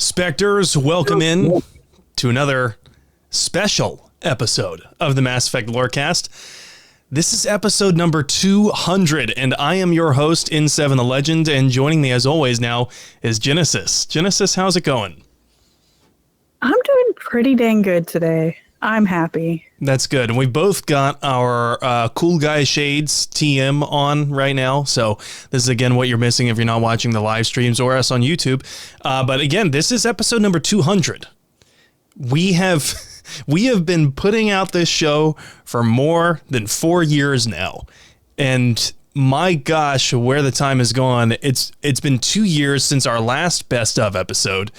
Spectres, welcome in to another special episode of the Mass Effect Lorecast. This is episode number 200, and I am your host, In7 the Legend, and joining me as always now is Genesis. Genesis, how's it going? I'm doing pretty dang good today. I'm happy. That's good. And we've both got our Cool Guy Shades TM on right now. So this is, again, what you're missing if you're not watching the live streams or us on YouTube. But again, this is episode number 200. We have been putting out this show for more than 4 years now. And my gosh, where the time has gone. It's been 2 years since our last best of episode.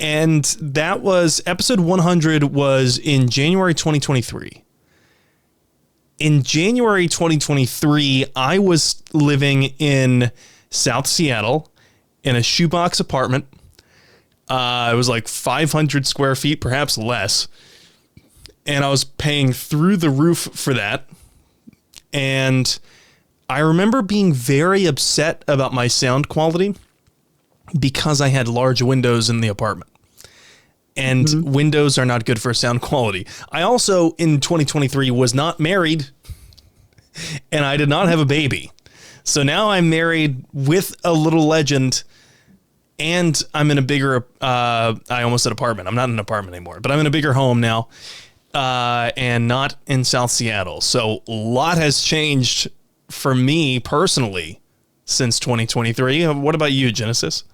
And that was episode 100 was in January 2023. In January 2023, I was living in South Seattle in a shoebox apartment. It was like 500 square feet, perhaps less. And I was paying through the roof for that. And I remember being very upset about my sound quality because I had large windows in the apartment. And windows are not good for sound quality. I also, in 2023, was not married, and I did not have a baby. So now I'm married with a little legend, and I'm in a bigger, I almost said apartment. I'm not in an apartment anymore, but I'm in a bigger home now, and not in South Seattle. So a lot has changed for me personally since 2023. What about you, Genesis?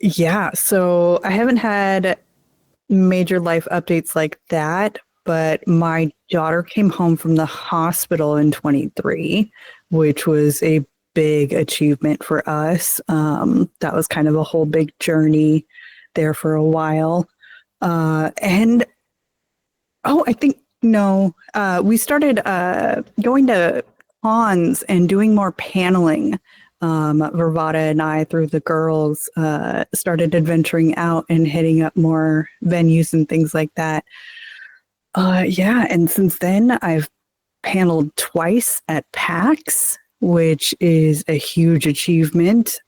Yeah, so I haven't had major life updates like that, but my daughter came home from the hospital in 23, which was a big achievement for us. That was kind of a whole big journey there for a while. We started going to cons and doing more paneling. Vervada and I, through the girls, started adventuring out and hitting up more venues and things like that. And since then, I've paneled twice at PAX, which is a huge achievement.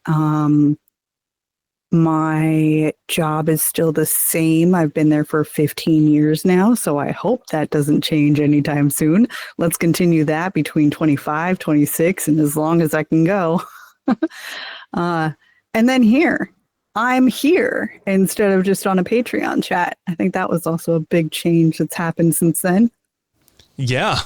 My job is still the same. I've been there for 15 years now, so I hope that doesn't change anytime soon. Let's continue that between 25, 26, and as long as I can go. And then I'm here instead of just on a Patreon chat. I think that was also a big change that's happened since then. Yeah.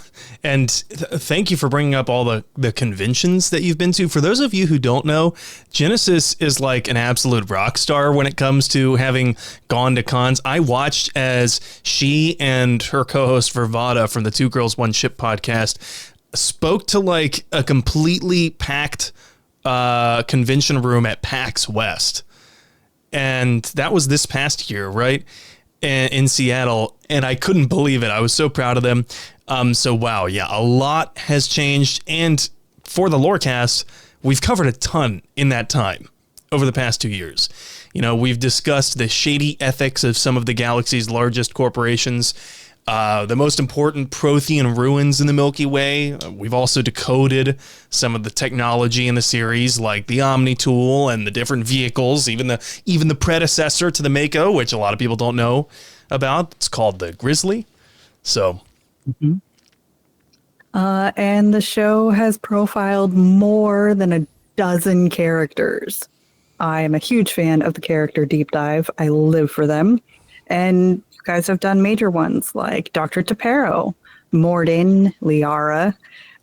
And thank you for bringing up all the conventions that you've been to. For those of you who don't know, Genesis is like an absolute rock star when it comes to having gone to cons. I watched as she and her co-host Vervada from the Two Girls One Ship podcast spoke to like a completely packed convention room at PAX West. And that was this past year, right? In Seattle. And I couldn't believe it. I was so proud of them. So wow, yeah, a lot has changed. And for the Lorecast, we've covered a ton in that time over the past 2 years. You know, we've discussed the shady ethics of some of the galaxy's largest corporations, the most important Prothean ruins in the Milky Way. We've also decoded some of the technology in the series, like the Omni tool and the different vehicles, even the predecessor to the Mako, which a lot of people don't know about. It's called the Grizzly. So, and the show has profiled more than a dozen characters. I am a huge fan of the character deep dive. I live for them. And you guys have done major ones like Dr. Tapero, Morden, Liara,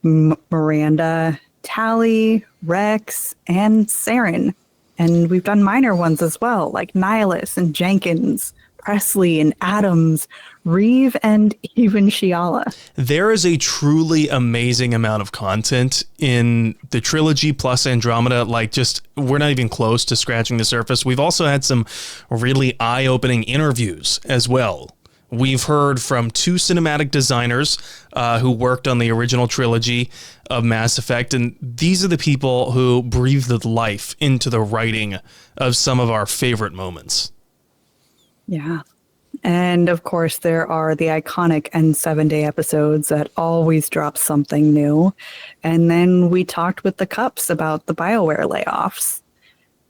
Miranda, Tally, Rex, and Saren. And we've done minor ones as well, like Nihilus and Jenkins, Presley and Adams, Reeve, and even Shiala. There is a truly amazing amount of content in the trilogy plus Andromeda. Like, just, we're not even close to scratching the surface. We've also had some really eye-opening interviews as well. We've heard from two cinematic designers who worked on the original trilogy of Mass Effect, and these are the people who breathed life into the writing of some of our favorite moments. Yeah. And of course, there are the iconic N7-Day episodes that always drop something new. And then we talked with the Cups about the BioWare layoffs.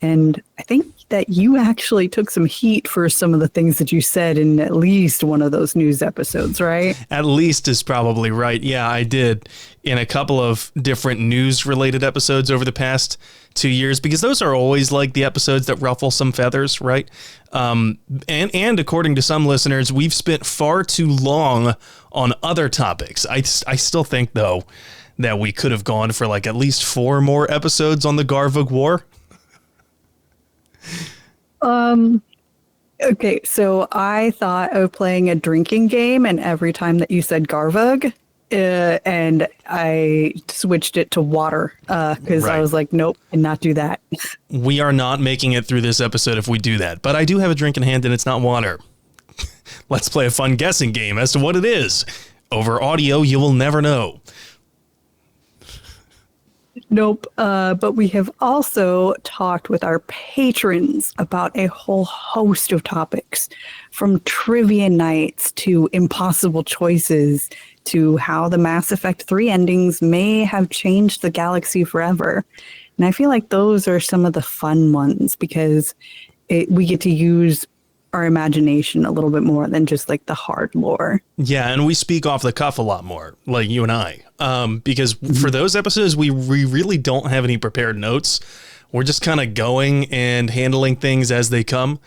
And I think that you actually took some heat for some of the things that you said in at least one of those news episodes, right? At least is probably right. Yeah, I did in a couple of different news-related episodes over the past 2 years, because those are always like the episodes that ruffle some feathers, right? And according to some listeners, we've spent far too long on other topics. I still think, though, that we could have gone for like at least 4 more episodes on the Garvug War. Okay, so I thought of playing a drinking game, and every time that you said Garvug, and I switched it to water because I was like, nope, and not do that. We are not making it through this episode if we do that, but I do have a drink in hand and it's not water. Let's play a fun guessing game as to what it is. Over audio, you will never know. Nope. But we have also talked with our patrons about a whole host of topics, from trivia nights to impossible choices to how the Mass Effect 3 endings may have changed the galaxy forever. And I feel like those are some of the fun ones because we get to use our imagination a little bit more than just like the hard lore. Yeah, and we speak off the cuff a lot more, like you and I, because for those episodes, we really don't have any prepared notes. We're just kind of going and handling things as they come.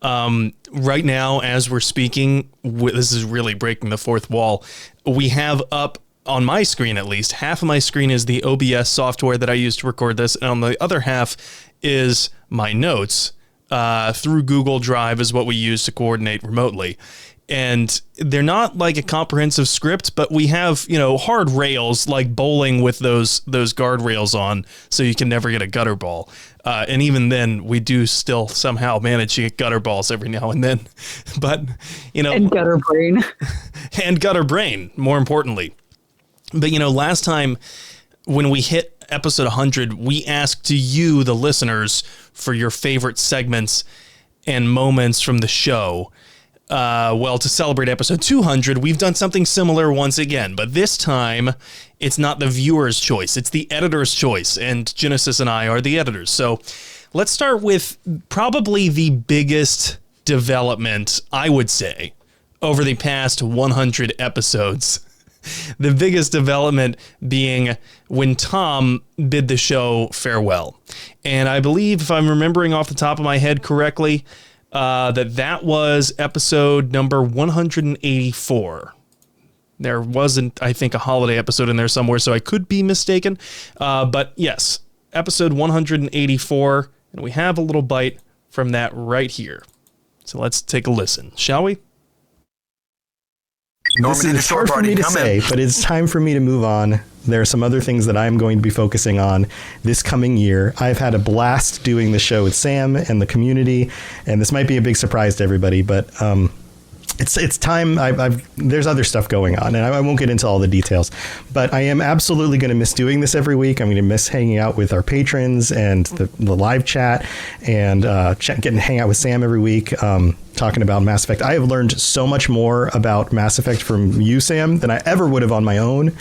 Right now, as we're speaking, this is really breaking the fourth wall. We have up on my screen, at least half of my screen is the OBS software that I use to record this. And on the other half is my notes. Through Google Drive is what we use to coordinate remotely. And they're not like a comprehensive script, but we have, hard rails like bowling with those guardrails on so you can never get a gutter ball. And even then, we do still somehow manage to get gutter balls every now and then. But, And gutter brain. And gutter brain, more importantly. But, last time when we hit episode 100, we asked you, the listeners, for your favorite segments and moments from the show. To celebrate episode 200, we've done something similar once again, but this time it's not the viewer's choice, it's the editor's choice, and Genesis and I are the editors. So let's start with probably the biggest development, I would say, over the past 100 episodes. The biggest development being when Tom bid the show farewell. And I believe, if I'm remembering off the top of my head correctly, that was episode number 184. There wasn't, I think, a holiday episode in there somewhere, so I could be mistaken. But yes, episode 184, and we have a little bite from that right here. So let's take a listen, shall we? This is hard for me to say, but it's time for me to move on. There are some other things that I'm going to be focusing on this coming year. I've had a blast doing the show with Sam and the community, and this might be a big surprise to everybody, but it's time. There's other stuff going on, and I won't get into all the details, but I am absolutely going to miss doing this every week. I'm going to miss hanging out with our patrons and the live chat and getting to hang out with Sam every week. Talking about Mass Effect. I have learned so much more about Mass Effect from you, Sam, than I ever would have on my own.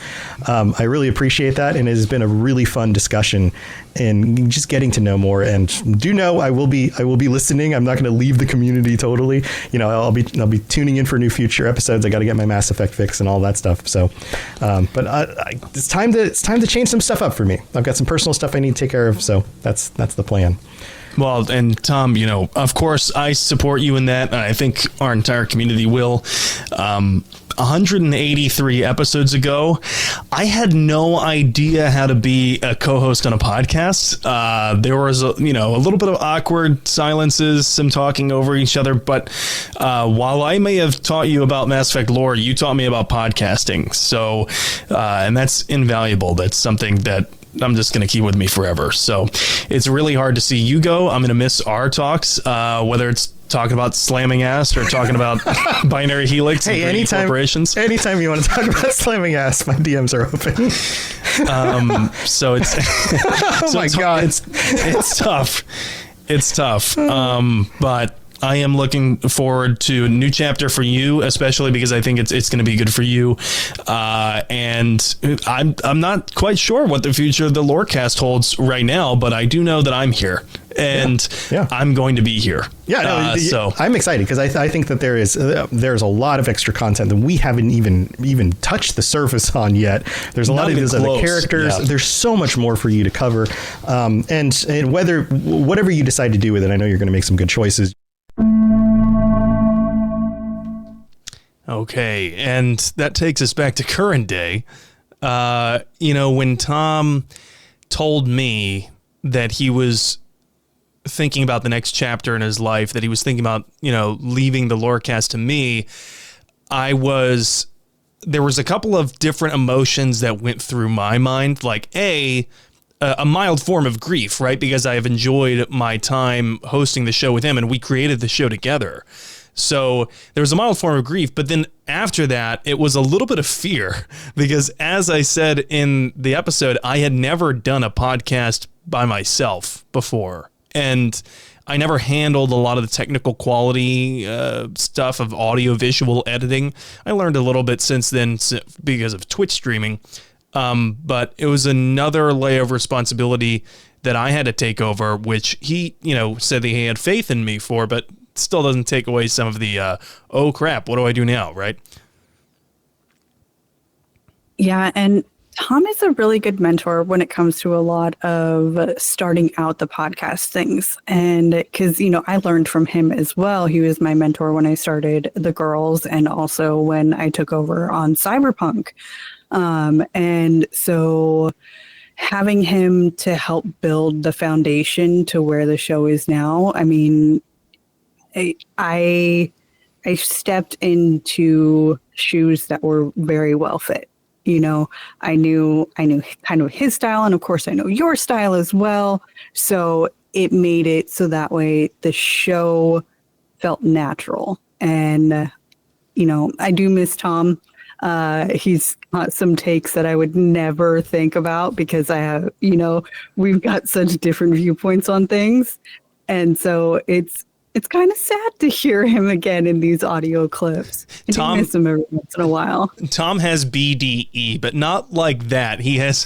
I really appreciate that, and it has been a really fun discussion and just getting to know more. And do know I will be listening. I'm not going to leave the community totally. I'll be tuning in for new future episodes. I got to get my Mass Effect fix and all that stuff. So, it's time to change some stuff up for me. I've got some personal stuff I need to take care of. So that's the plan. Well, and Tom, of course, I support you in that. And I think our entire community will. 183 episodes ago, I had no idea how to be a co-host on a podcast. There was a little bit of awkward silences, some talking over each other. But while I may have taught you about Mass Effect lore, you taught me about podcasting. So, and that's invaluable. That's something that I'm just going to keep with me forever. So it's really hard to see you go. I'm going to miss our talks, whether it's talking about slamming ass or talking about binary helix and anytime you want to talk about slamming ass, my DMs are open. So it's oh my God, it's tough. It's tough. But I am looking forward to a new chapter for you, especially because I think it's going to be good for you. And I'm not quite sure what the future of the Lorecast holds right now, but I do know that I'm here, and I'm going to be here. Yeah, no, so I'm excited because I think that there's a lot of extra content that we haven't even touched the surface on yet. There's a lot of these other characters. Yeah. There's so much more for you to cover, and whatever you decide to do with it, I know you're going to make some good choices. Okay, and that takes us back to current day. When Tom told me that he was thinking about the next chapter in his life, that he was thinking about, leaving the Lorecast to me, there was a couple of different emotions that went through my mind, like a mild form of grief, right? Because I have enjoyed my time hosting the show with him, and we created the show together. So there was a mild form of grief, but then after that, it was a little bit of fear because, as I said in the episode, I had never done a podcast by myself before, and I never handled a lot of the technical quality stuff of audio-visual editing. I learned a little bit since then because of Twitch streaming, but it was another layer of responsibility that I had to take over, which he, said that he had faith in me for, but still doesn't take away some of the, oh crap, what do I do now, right? Yeah, and Tom is a really good mentor when it comes to a lot of starting out the podcast things. And because, I learned from him as well. He was my mentor when I started The Girls and also when I took over on Cyberpunk. And so having him to help build the foundation to where the show is now, I mean, I stepped into shoes that were very well fit. I knew kind of his style, and of course I know your style as well. So it made it so that way the show felt natural. And I do miss Tom. He's got some takes that I would never think about because I have, we've got such different viewpoints on things. And so it's kind of sad to hear him again in these audio clips. I do miss him every once in a while. Tom has BDE, but not like that. He has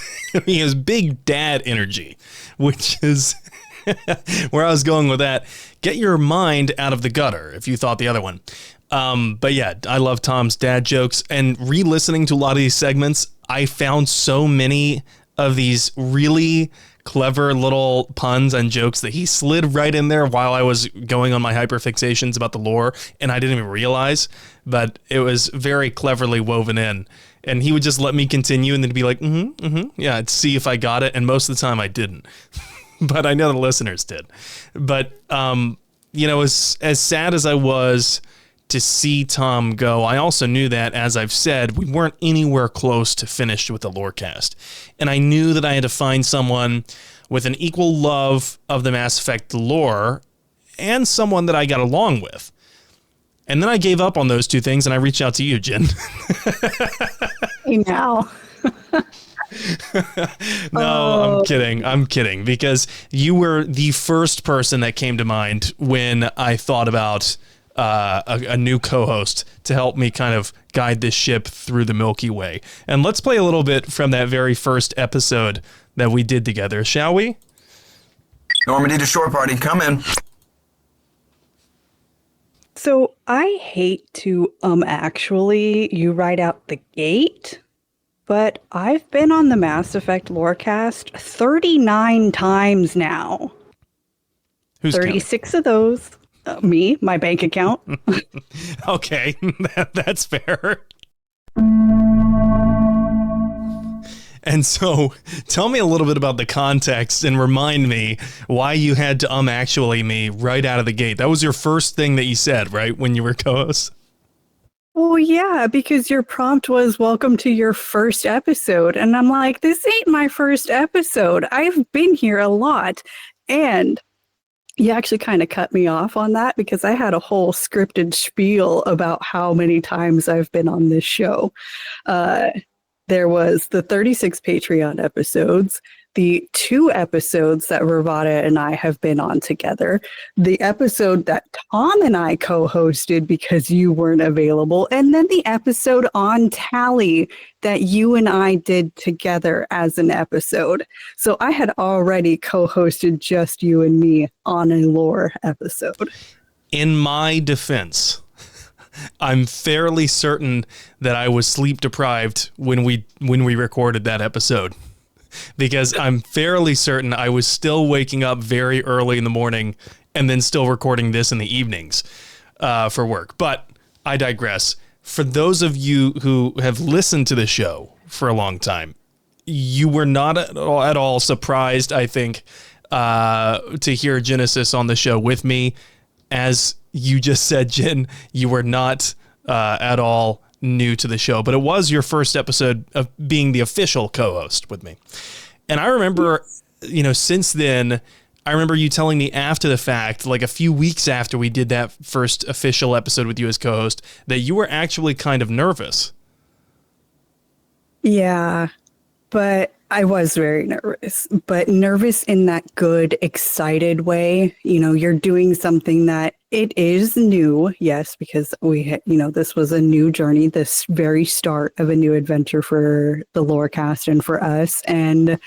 big dad energy, which is where I was going with that. Get your mind out of the gutter if you thought the other one. But yeah, I love Tom's dad jokes, and re-listening to a lot of these segments, I found so many of these really clever little puns and jokes that he slid right in there while I was going on my hyperfixations about the lore, and I didn't even realize, but it was very cleverly woven in. And he would just let me continue and then be like, yeah, I'd see if I got it, and most of the time I didn't. But I know the listeners did. But, as sad as I was to see Tom go, I also knew that, as I've said, we weren't anywhere close to finished with the Lorecast. And I knew that I had to find someone with an equal love of the Mass Effect lore and someone that I got along with. And then I gave up on those two things and I reached out to you, Jen. Hey, now. No, I'm kidding, because you were the first person that came to mind when I thought about a new co-host to help me kind of guide this ship through the Milky Way. And let's play a little bit from that very first episode that we did together, shall we? Normandy to shore party, come in. So I hate to actually you right out the gate, but I've been on the Mass Effect Lorecast 39 times now. Who's 36 counting? Of those. Me, my bank account. Okay, that's fair. And so tell me a little bit about the context and remind me why you had to actually me right out of the gate. That was your first thing that you said, right, when you were co-host? Well, yeah, because your prompt was welcome to your first episode. And I'm like, this ain't my first episode. I've been here a lot. And you actually kind of cut me off on that because I had a whole scripted spiel about how many times I've been on this show. There was the 36 Patreon episodes, the 2 episodes that Ravada and I have been on together, the episode that Tom and I co-hosted because you weren't available, and then the episode on Tally that you and I did together as an episode. So I had already co-hosted just you and me on a lore episode. In my defense, I'm fairly certain that I was sleep deprived when we recorded that episode, because I'm fairly certain I was still waking up very early in the morning and then still recording this in the evenings for work. But I digress. For those of you who have listened to the show for a long time, you were not at all surprised, I think, to hear Genesis on the show with me. As you just said, Jen, you were not at all new to the show, but it was your first episode of being the official co-host with me. And I remember, since then, I remember you telling me after the fact, like a few weeks after we did that first official episode with you as co-host, that you were actually kind of nervous. Yeah, but I was very nervous, but nervous in that good, excited way. You're doing something that it is new. Yes, because this was a new journey, this very start of a new adventure for the Lorecast and for us. And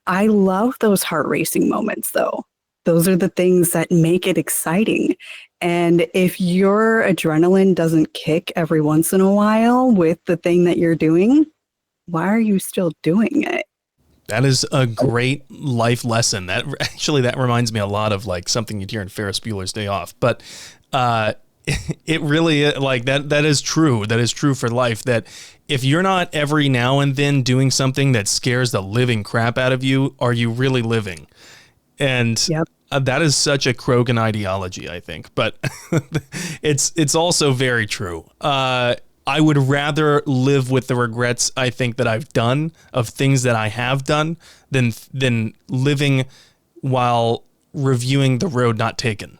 I love those heart racing moments, though. Those are the things that make it exciting. And if your adrenaline doesn't kick every once in a while with the thing that you're doing, why are you still doing it? That is a great life lesson. That reminds me a lot of like something you'd hear in Ferris Bueller's Day Off. But it really, like, that is true. That is true for life. That if you're not every now and then doing something that scares the living crap out of you, are you really living? And Yep. That is such a Krogan ideology, I think. But it's also very true. I would rather live with the regrets I think that I've done of things that I have done than living while reviewing the road not taken.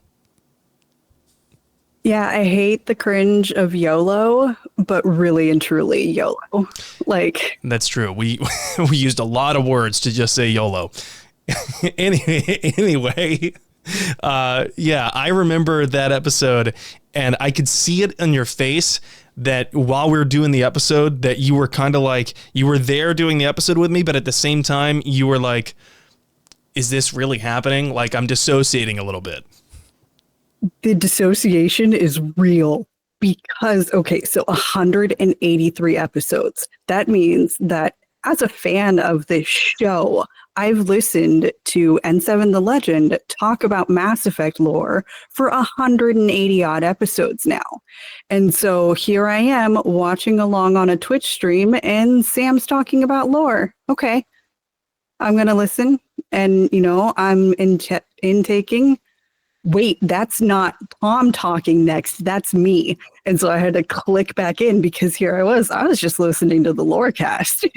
Yeah, I hate the cringe of YOLO, but really and truly YOLO. Like, that's true. We used a lot of words to just say YOLO. Anyway, yeah, I remember that episode, and I could see it on your face that while we were doing the episode, that you were kind of like, you were there doing the episode with me, but at the same time, you were like, is this really happening? Like, I'm dissociating a little bit. the dissociation is real because, okay, so 183 episodes. That means that as a fan of this show, I've listened to N7 the Legend talk about Mass Effect lore for 180 odd episodes now. And so here I am watching along on a Twitch stream and Sam's talking about lore. Okay, I'm going to listen and, I'm intaking. Wait, that's not Tom talking next. That's me. And so I had to click back in because here I was just listening to the Lorecast.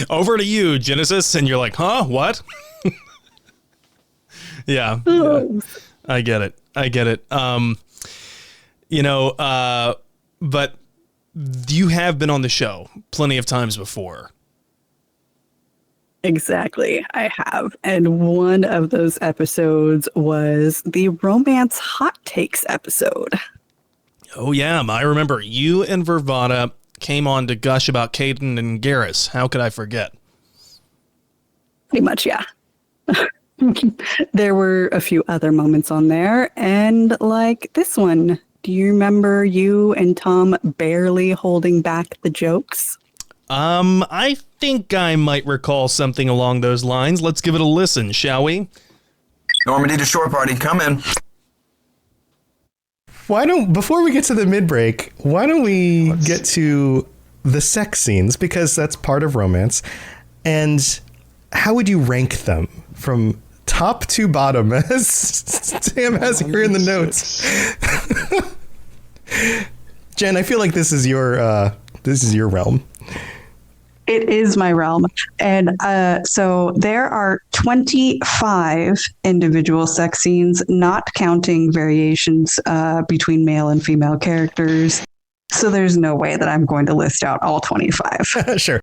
Over to you, Genesis. And you're like, huh? What? Yeah. I get it. But you have been on the show plenty of times before. Exactly, I have. And one of those episodes was the romance hot takes episode. Oh, yeah. I remember you and Vervada came on to gush about Caden and Garrus. How could I forget? Pretty much, yeah. There were a few other moments on there. And like this one, do you remember you and Tom barely holding back the jokes? I think I might recall something along those lines. Let's give it a listen, shall we? Normandy to shore party, come in. Before we get to the mid-break, why don't we get to the sex scenes, because that's part of romance. And how would you rank them from top to bottom, as Sam has here in the notes? Jen, I feel like this is your realm. It is my realm. And so there are 25 individual sex scenes, not counting variations between male and female characters. So there's no way that I'm going to list out all 25. Sure.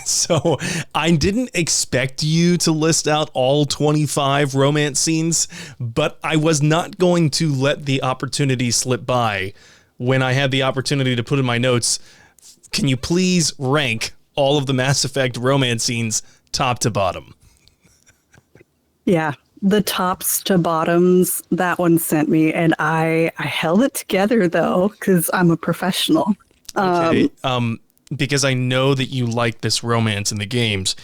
So I didn't expect you to list out all 25 romance scenes, but I was not going to let the opportunity slip by when I had the opportunity to put in my notes. Can you please rank all of the Mass Effect romance scenes top to bottom? Yeah, the tops to bottoms, that one sent me, and I held it together though because I'm a professional. Okay. Because I know that you like this romance in the games.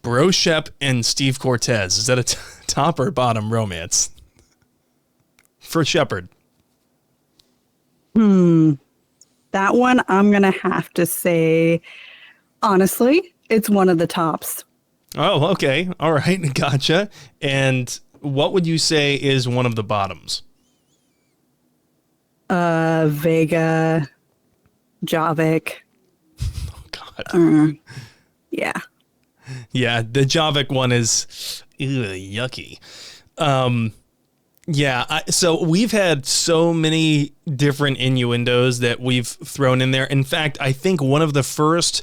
Bro Shep and Steve Cortez, is that a top or bottom romance for Shepard? That one I'm gonna have to say, honestly, it's one of the tops. Oh, okay. All right. Gotcha. And what would you say is one of the bottoms? Vega, Javik. Oh, God. Yeah. Yeah, the Javik one is yucky. Yeah, so we've had so many different innuendos that we've thrown in there. In fact, I think one of the first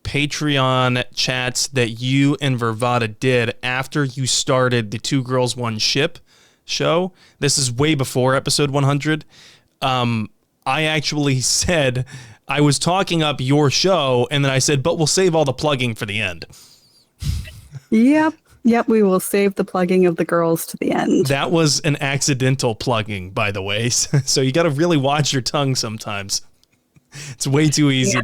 Patreon chats that you and Vervada did after you started the Two Girls One Ship show, this is way before episode 100, I actually said I was talking up your show, and then I said, but we'll save all the plugging for the end. Yep, we will save the plugging of the girls to the end. That was an accidental plugging, by the way. So you got to really watch your tongue sometimes. It's way too easy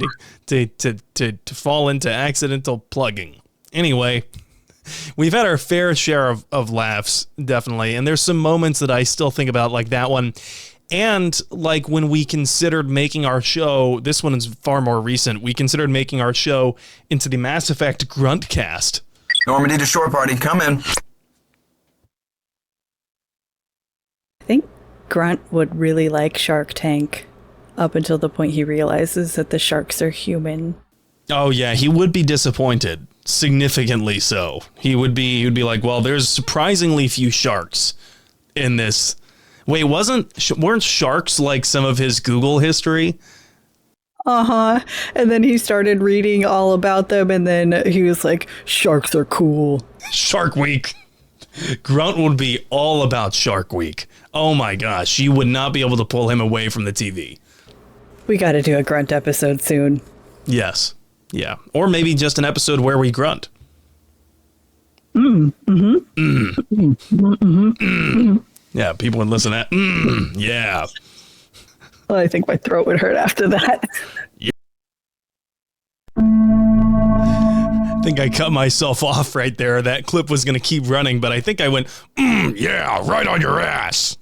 to fall into accidental plugging. Anyway, we've had our fair share of laughs, definitely. And there's some moments that I still think about, like that one. And like when we considered making our show, this one is far more recent, we considered making our show into the Mass Effect Grunt cast. Normandy to shore party, come in. I think Grunt would really like Shark Tank up until the point he realizes that the sharks are human. Oh yeah, he would be disappointed, significantly so. He would be like, well, there's surprisingly few sharks in this. Wait, weren't sharks like some of his Google history? Uh-huh. And then he started reading all about them, and then he was like, sharks are cool. Shark Week. Grunt would be all about Shark Week. Oh my gosh, you would not be able to pull him away from the TV. We got to do a Grunt episode soon. Yes. Yeah. Or maybe just an episode where we grunt. Yeah, people would listen to yeah. Well, I think my throat would hurt after that. I think I cut myself off right there. That clip was going to keep running, but I think I went, yeah, right on your ass.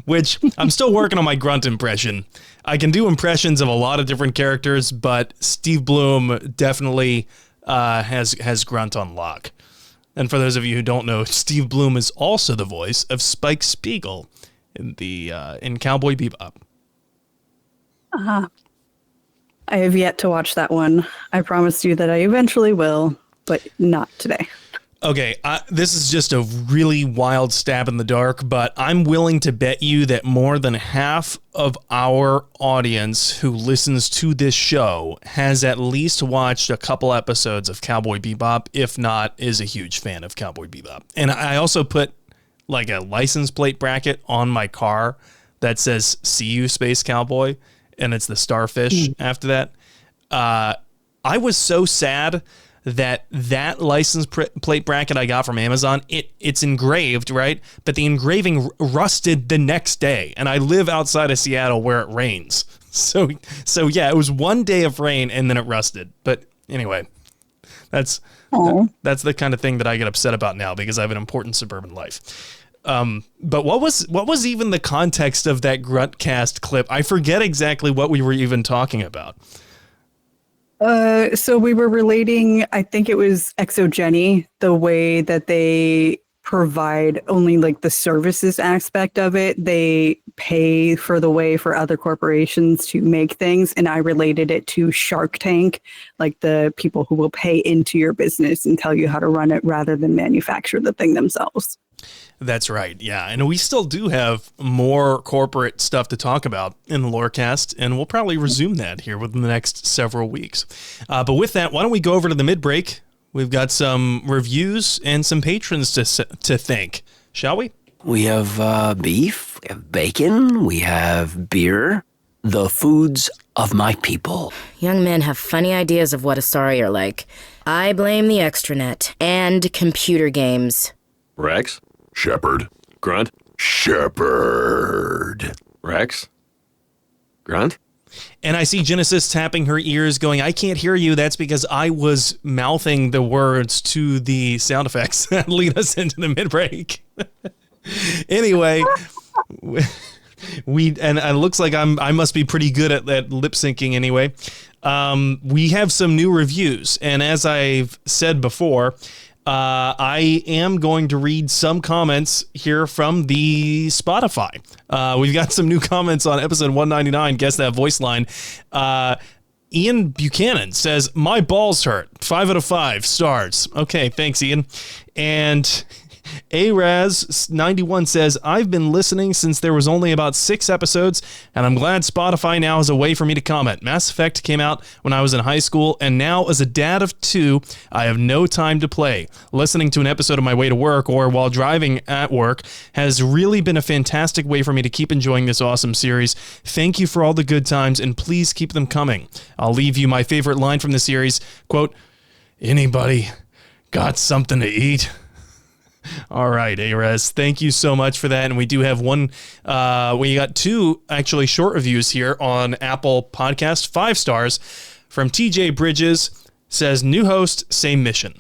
Which I'm still working on my grunt impression. I can do impressions of a lot of different characters, but Steve Bloom definitely has grunt on lock. And for those of you who don't know, Steve Bloom is also the voice of Spike Spiegel in Cowboy Bebop. I have yet to watch that one. I promised you that I eventually will, but not today. Okay, this is just a really wild stab in the dark, but I'm willing to bet you that more than half of our audience who listens to this show has at least watched a couple episodes of Cowboy Bebop, if not is a huge fan of Cowboy Bebop. And I also put like a license plate bracket on my car that says "See You, Space Cowboy," and it's the starfish after that. I was so sad that license plate bracket I got from Amazon, it's engraved, right? But the engraving rusted the next day, and I live outside of Seattle where it rains. So yeah, it was one day of rain and then it rusted. But anyway, that's the kind of thing that I get upset about now because I have an important suburban life. But what was even the context of that Gruntcast clip? I forget exactly what we were even talking about. So we were relating, I think it was Exogeny, the way that they provide only like the services aspect of it. They pay for the way for other corporations to make things. And I related it to Shark Tank, like the people who will pay into your business and tell you how to run it rather than manufacture the thing themselves. That's right. Yeah. And we still do have more corporate stuff to talk about in the Lorecast, and we'll probably resume that here within the next several weeks. But with that, why don't we go over to the mid-break? We've got some reviews and some patrons to thank, shall we? We have beef, we have bacon, we have beer, the foods of my people. Young men have funny ideas of what Asari are like. I blame the extranet and computer games. Rex? Shepherd. Grunt? Shepherd. Rex? Grunt? And I see Genesis tapping her ears going, I can't hear you. That's because I was mouthing the words to the sound effects that lead us into the mid-break. Anyway, and it looks like I must be pretty good at lip syncing anyway. We have some new reviews. And as I've said before, I am going to read some comments here from the Spotify. We've got some new comments on episode 199, Guess That Voice Line. Ian Buchanan says, my balls hurt. 5 out of 5 stars. Okay, thanks, Ian. And Araz91 says, I've been listening since there was only about 6 episodes, and I'm glad Spotify now has a way for me to comment. Mass Effect came out when I was in high school, and now as a dad of 2, I have no time to play. Listening to an episode on my way to work or while driving at work has really been a fantastic way for me to keep enjoying this awesome series. Thank you for all the good times, and please keep them coming. I'll leave you my favorite line from the series, quote, anybody got something to eat? All right, Arez, thank you so much for that. And we do have we got 2 actually short reviews here on Apple Podcast, 5 stars from TJ Bridges, says, new host, same mission.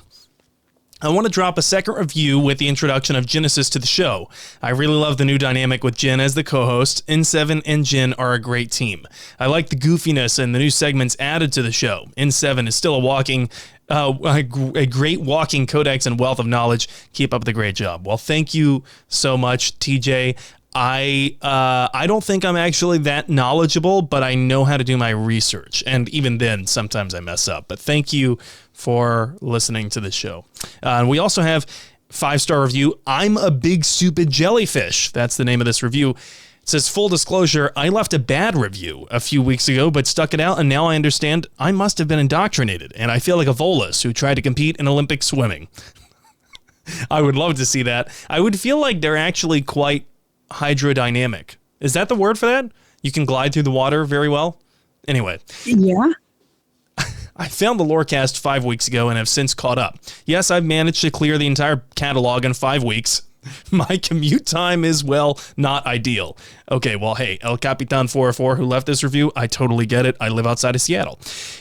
I want to drop a second review with the introduction of Genesis to the show. I really love the new dynamic with Jen as the co-host. N7 and Jen are a great team. I like the goofiness and the new segments added to the show. N7 is still a great walking codex and wealth of knowledge. Keep up the great job. Well, thank you so much, TJ. I don't think I'm actually that knowledgeable, but I know how to do my research. And even then, sometimes I mess up. But thank you for listening to the show. And we also have 5-star review. I'm a big stupid jellyfish. That's the name of this review. It says, full disclosure, I left a bad review a few weeks ago, but stuck it out, and now I understand I must have been indoctrinated, and I feel like a Volus who tried to compete in Olympic swimming. I would love to see that. I would feel like they're actually quite hydrodynamic. Is that the word for that? You can glide through the water very well? Anyway. Yeah. I found the Lorecast 5 weeks ago and have since caught up. Yes, I've managed to clear the entire catalog in 5 weeks. My commute time is, well, not ideal. Okay, well, hey, El Capitan 404 who left this review, I totally get it. I live outside of Seattle.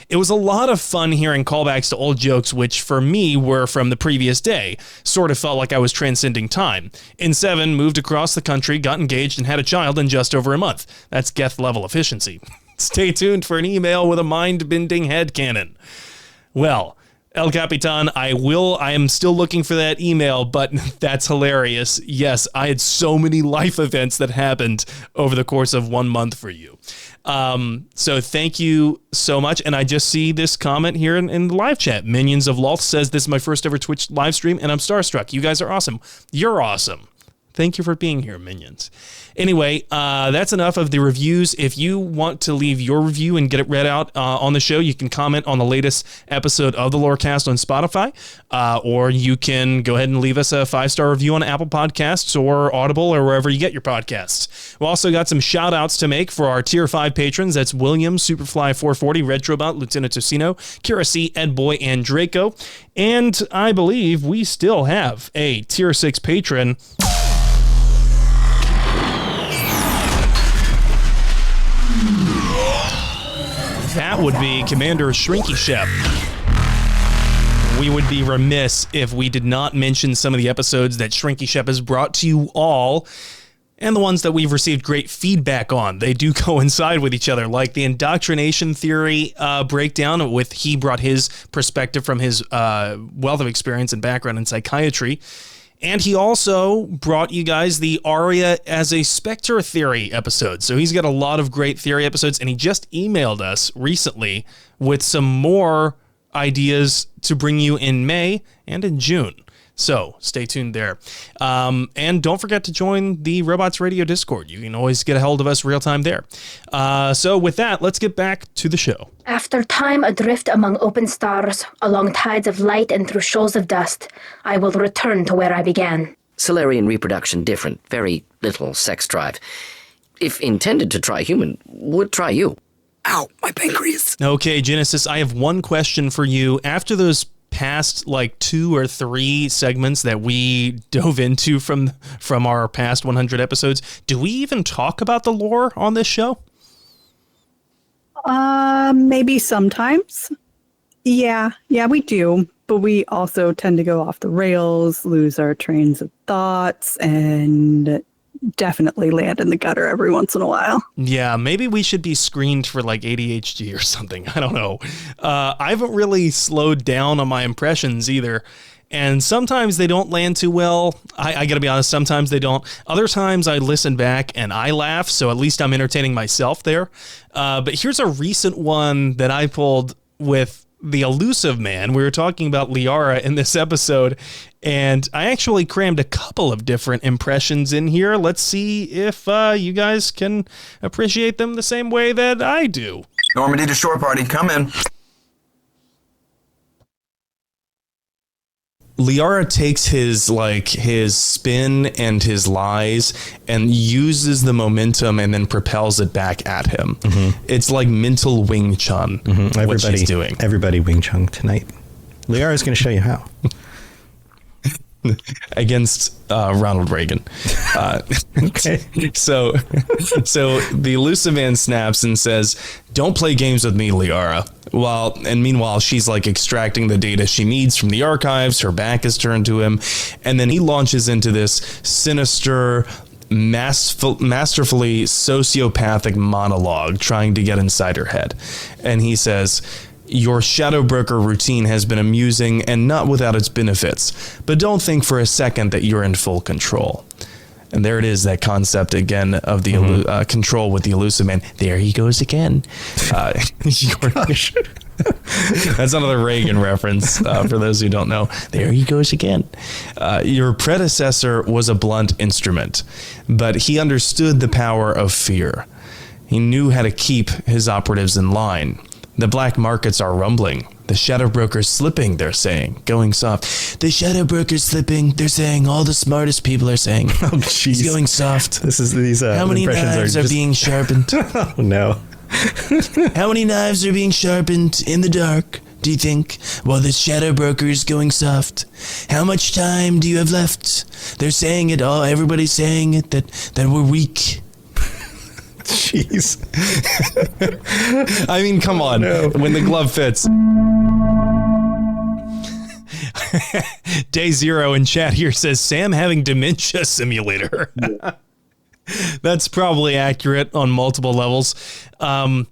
It was a lot of fun hearing callbacks to old jokes, which for me were from the previous day. Sort of felt like I was transcending time. N7 moved across the country, got engaged, and had a child in just over a month. That's Geth level efficiency. Stay tuned for an email with a mind-bending headcanon. Well, El Capitan, I am still looking for that email, but that's hilarious. Yes, I had so many life events that happened over the course of 1 month for you. So thank you so much. And I just see this comment here in the live chat. Minions of Loth says, this is my first ever Twitch live stream, and I'm starstruck. You guys are awesome. You're awesome. Thank you for being here, Minions. Anyway, that's enough of the reviews. If you want to leave your review and get it read out on the show, you can comment on the latest episode of the Lorecast on Spotify, or you can go ahead and leave us a 5-star review on Apple Podcasts or Audible or wherever you get your podcasts. We also got some shout-outs to make for our Tier 5 patrons. That's William, Superfly440, Retrobot, Lieutenant Tocino, Kira C, Ed Boy, and Draco. And I believe we still have a Tier 6 patron. That would be Commander Shrinky Shep. We would be remiss if we did not mention some of the episodes that Shrinky Shep has brought to you all, and the ones that we've received great feedback on. They do coincide with each other, like the indoctrination theory breakdown, he brought his perspective from his wealth of experience and background in psychiatry. And he also brought you guys the Arya as a Spectre theory episode. So he's got a lot of great theory episodes, and he just emailed us recently with some more ideas to bring you in May and in June. So stay tuned there. And don't forget to join the Robots Radio Discord. You can always get a hold of us real time there. So with that, let's get back to the show. After time adrift among open stars, along tides of light and through shoals of dust, I will return to where I began. Solarian reproduction different, very little sex drive. If intended to try human, would try you. Ow, my pancreas. Okay, Genesis, I have one question for you. After those past like 2 or 3 segments that we dove into from our past 100 episodes, do we even talk about the lore on this show? Maybe sometimes. Yeah, we do. But we also tend to go off the rails, lose our trains of thoughts, and definitely land in the gutter every once in a while. Yeah, maybe we should be screened for like ADHD or something. I don't know. I haven't really slowed down on my impressions either. And sometimes they don't land too well. I got to be honest, sometimes they don't. Other times I listen back and I laugh, so at least I'm entertaining myself there. But here's a recent one that I pulled with the Elusive Man. We were talking about Liara in this episode, and I actually crammed a couple of different impressions in here. Let's see if you guys can appreciate them the same way that I do. Normandy to shore party, come in. Liara takes his spin and his lies and uses the momentum and then propels it back at him. Mm-hmm. It's like mental Wing Chun, what she's doing. Everybody Wing Chun tonight. Liara's going to show you how. Against Ronald Reagan. Okay. So the Elusive Man snaps and says, "Don't play games with me, Liara." Meanwhile, she's like extracting the data she needs from the archives. Her back is turned to him. And then he launches into this sinister, masterfully sociopathic monologue trying to get inside her head. And he says, "Your shadow broker routine has been amusing and not without its benefits, but don't think for a second that you're in full control." And there it is, that concept again of the control with the Elusive Man. There he goes again. That's another Reagan reference for those who don't know. There he goes again. Your predecessor was a blunt instrument, but he understood the power of fear. He knew how to keep his operatives in line. The black markets are rumbling. The shadow broker's slipping, they're saying, going soft. The shadow broker's slipping, they're saying. All the smartest people are saying. Oh, jeez. He's going soft. These How many knives are being sharpened? Oh, no. How many knives are being sharpened in the dark, do you think, while the shadow broker is going soft? How much time do you have left? They're saying it all. Everybody's saying it, that we're weak. Jeez. I mean, come on. No. When the glove fits. Day Zero in chat here says, Sam having dementia simulator. That's probably accurate on multiple levels. I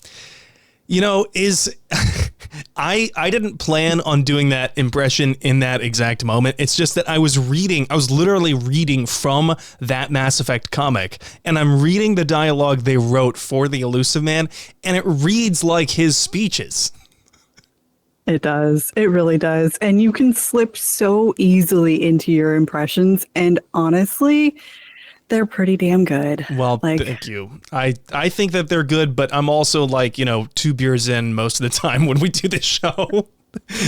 didn't plan on doing that impression in that exact moment. It's just that I was literally reading from that Mass Effect comic, and I'm reading the dialogue they wrote for the Elusive Man, and it reads like his speeches. It does. It really does. And you can slip so easily into your impressions. And honestly, they're pretty damn good. Well, thank you. I think that they're good, but I'm also 2 beers in most of the time when we do this show.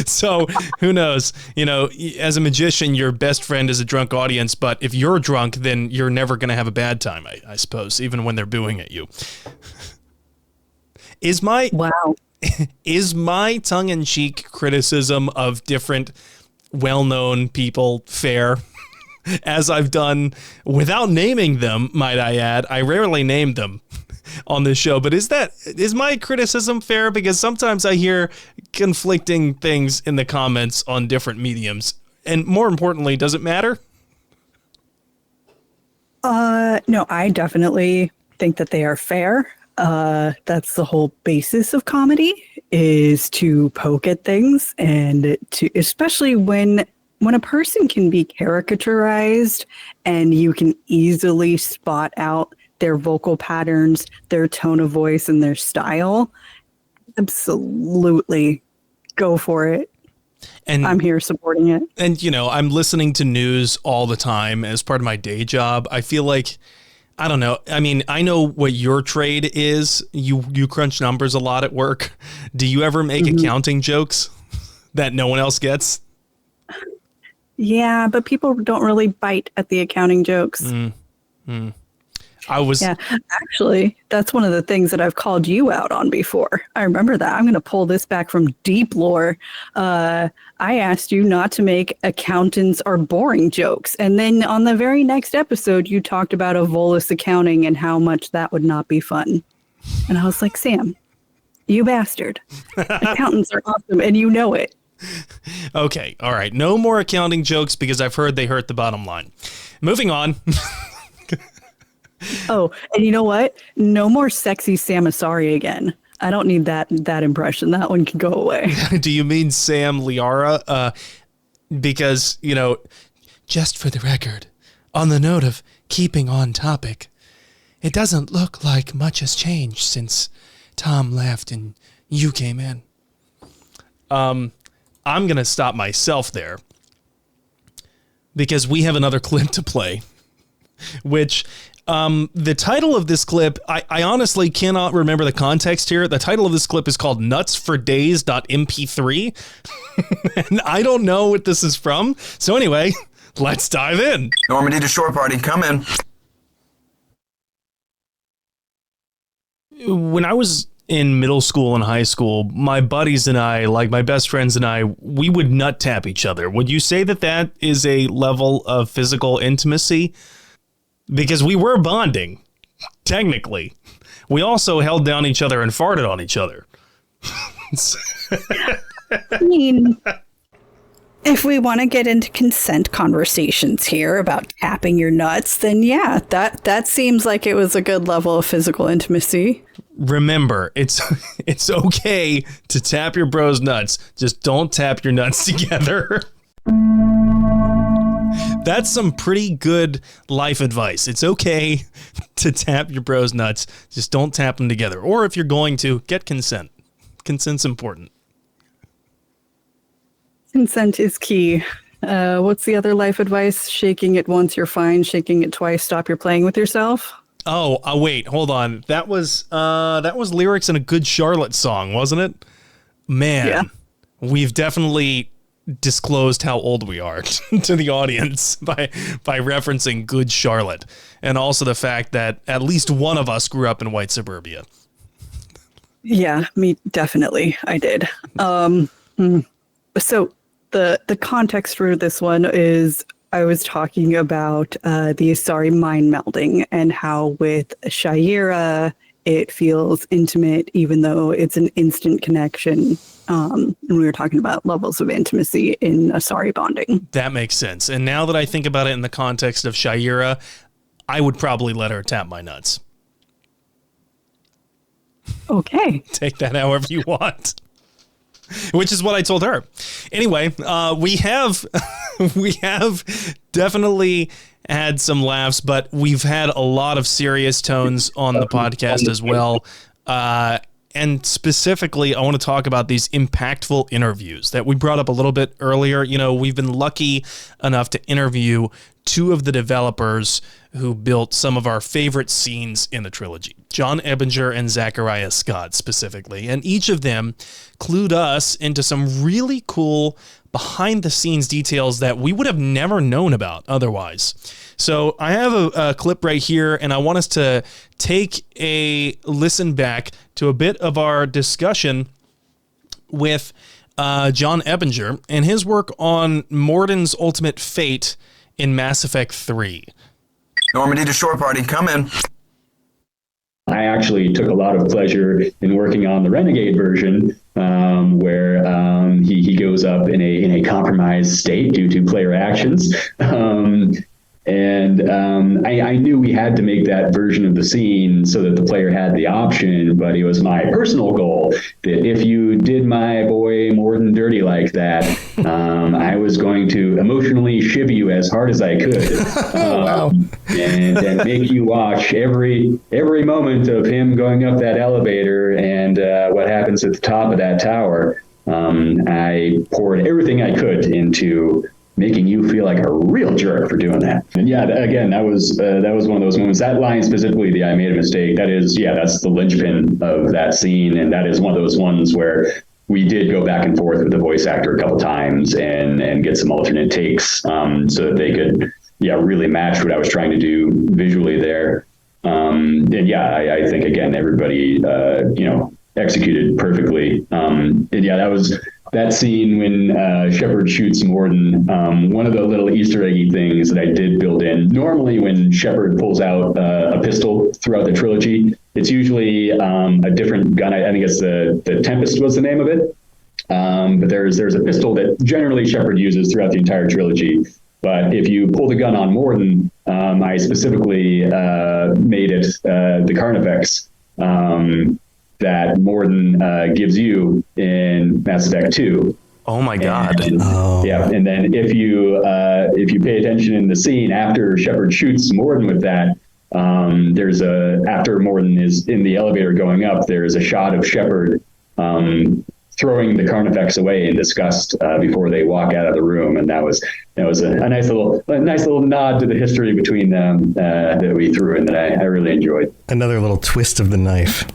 So who knows? As a magician, your best friend is a drunk audience, but if you're drunk, then you're never going to have a bad time, I suppose, even when they're booing at you. Is my tongue-in-cheek criticism of different well-known people fair? As I've done without naming them, might I add. I rarely name them on this show, but is my criticism fair? Because sometimes I hear conflicting things in the comments on different mediums. And more importantly, does it matter? No, I definitely think that they are fair. That's the whole basis of comedy, is to poke at things, and to, especially when when a person can be caricaturized and you can easily spot out their vocal patterns, their tone of voice, and their style, absolutely go for it. And I'm here supporting it. And, I'm listening to news all the time as part of my day job. I feel like, I don't know. I mean, I know what your trade is. You crunch numbers a lot at work. Do you ever make accounting jokes that no one else gets? Yeah, but people don't really bite at the accounting jokes. Yeah, actually, that's one of the things that I've called you out on before. I remember that. I'm going to pull this back from deep lore. I asked you not to make accountants are boring jokes. And then on the very next episode, you talked about a Volus accounting and how much that would not be fun. And I was like, Sam, you bastard. Accountants are awesome, and you know it. Okay. All right. No more accounting jokes because I've heard they hurt the bottom line. Moving on. Oh, and you know what? No more sexy Sam Asari again. I don't need that impression. That one can go away. Do you mean Sam Liara? Because, just for the record, on the note of keeping on topic, it doesn't look like much has changed since Tom left and you came in. I'm going to stop myself there because we have another clip to play, which the title of this clip, I honestly cannot remember the context here. The title of this clip is called nutsfordays.mp3. And I don't know what this is from. So anyway, let's dive in. Normandy to shore party, come in. When I was in middle school and high school, my buddies and I, like my best friends and I, we would nut tap each other. Would you say that that is a level of physical intimacy? Because we were bonding, technically. We also held down each other and farted on each other. I mean, if we want to get into consent conversations here about tapping your nuts, then yeah, that seems like it was a good level of physical intimacy. Remember, it's okay to tap your bro's nuts. Just don't tap your nuts together. That's some pretty good life advice. It's okay to tap your bro's nuts. Just don't tap them together. Or if you're going to, get consent. Consent's important. Consent is key. What's the other life advice? Shaking it once, you're fine. Shaking it twice, stop your playing with yourself. Oh, wait, hold on. That was lyrics in a Good Charlotte song, wasn't it? Man, yeah. We've definitely disclosed how old we are to the audience by referencing Good Charlotte, and also the fact that at least one of us grew up in white suburbia. Yeah, me definitely. I did. So the context for this one is I was talking about the Asari mind melding and how with Shaira it feels intimate even though it's an instant connection. And we were talking about levels of intimacy in Asari bonding. That makes sense. And now that I think about it in the context of Shaira, I would probably let her tap my nuts. Okay. Take that however you want. Which is what I told her. Anyway, we have definitely had some laughs, but we've had a lot of serious tones on the podcast as well. And specifically, I want to talk about these impactful interviews that we brought up a little bit earlier. We've been lucky enough to interview two of the developers who built some of our favorite scenes in the trilogy, John Ebinger and Zachariah Scott specifically. And each of them clued us into some really cool behind-the-scenes details that we would have never known about otherwise. So I have a clip right here, and I want us to take a listen back to a bit of our discussion with John Ebinger and his work on Morden's ultimate fate in Mass Effect 3. Normandy to shore party, come in. I actually took a lot of pleasure in working on the Renegade version, where he goes up in a compromised state due to player actions. And I knew we had to make that version of the scene so that the player had the option, but it was my personal goal that if you did my boy Morden dirty like that, I was going to emotionally shiv you as hard as I could. Wow. And make you watch every moment of him going up that elevator and what happens at the top of that tower. I poured everything I could into making you feel like a real jerk for doing that. And yeah, again, that was one of those moments. That line specifically, the "I made a mistake," that's the linchpin of that scene, and that is one of those ones where we did go back and forth with the voice actor a couple times and get some alternate takes so that they could really match what I was trying to do visually there. I think again everybody executed perfectly. That was that scene when Shepard shoots Morden. One of the little Easter eggy things that I did build in. Normally, when Shepard pulls out a pistol throughout the trilogy, it's usually a different gun. I think it's the Tempest was the name of it. But there's a pistol that generally Shepard uses throughout the entire trilogy. But if you pull the gun on Morden, I specifically made it the Carnifex that Morden gives you in Mass Effect 2. Oh my God! Yeah, and then if you pay attention in the scene after Shepard shoots Morden with that, after Morden is in the elevator going up, there's a shot of Shepard throwing the Carnifex away in disgust before they walk out of the room, and that was a nice little nod to the history between them that we threw in that I really enjoyed. Another little twist of the knife.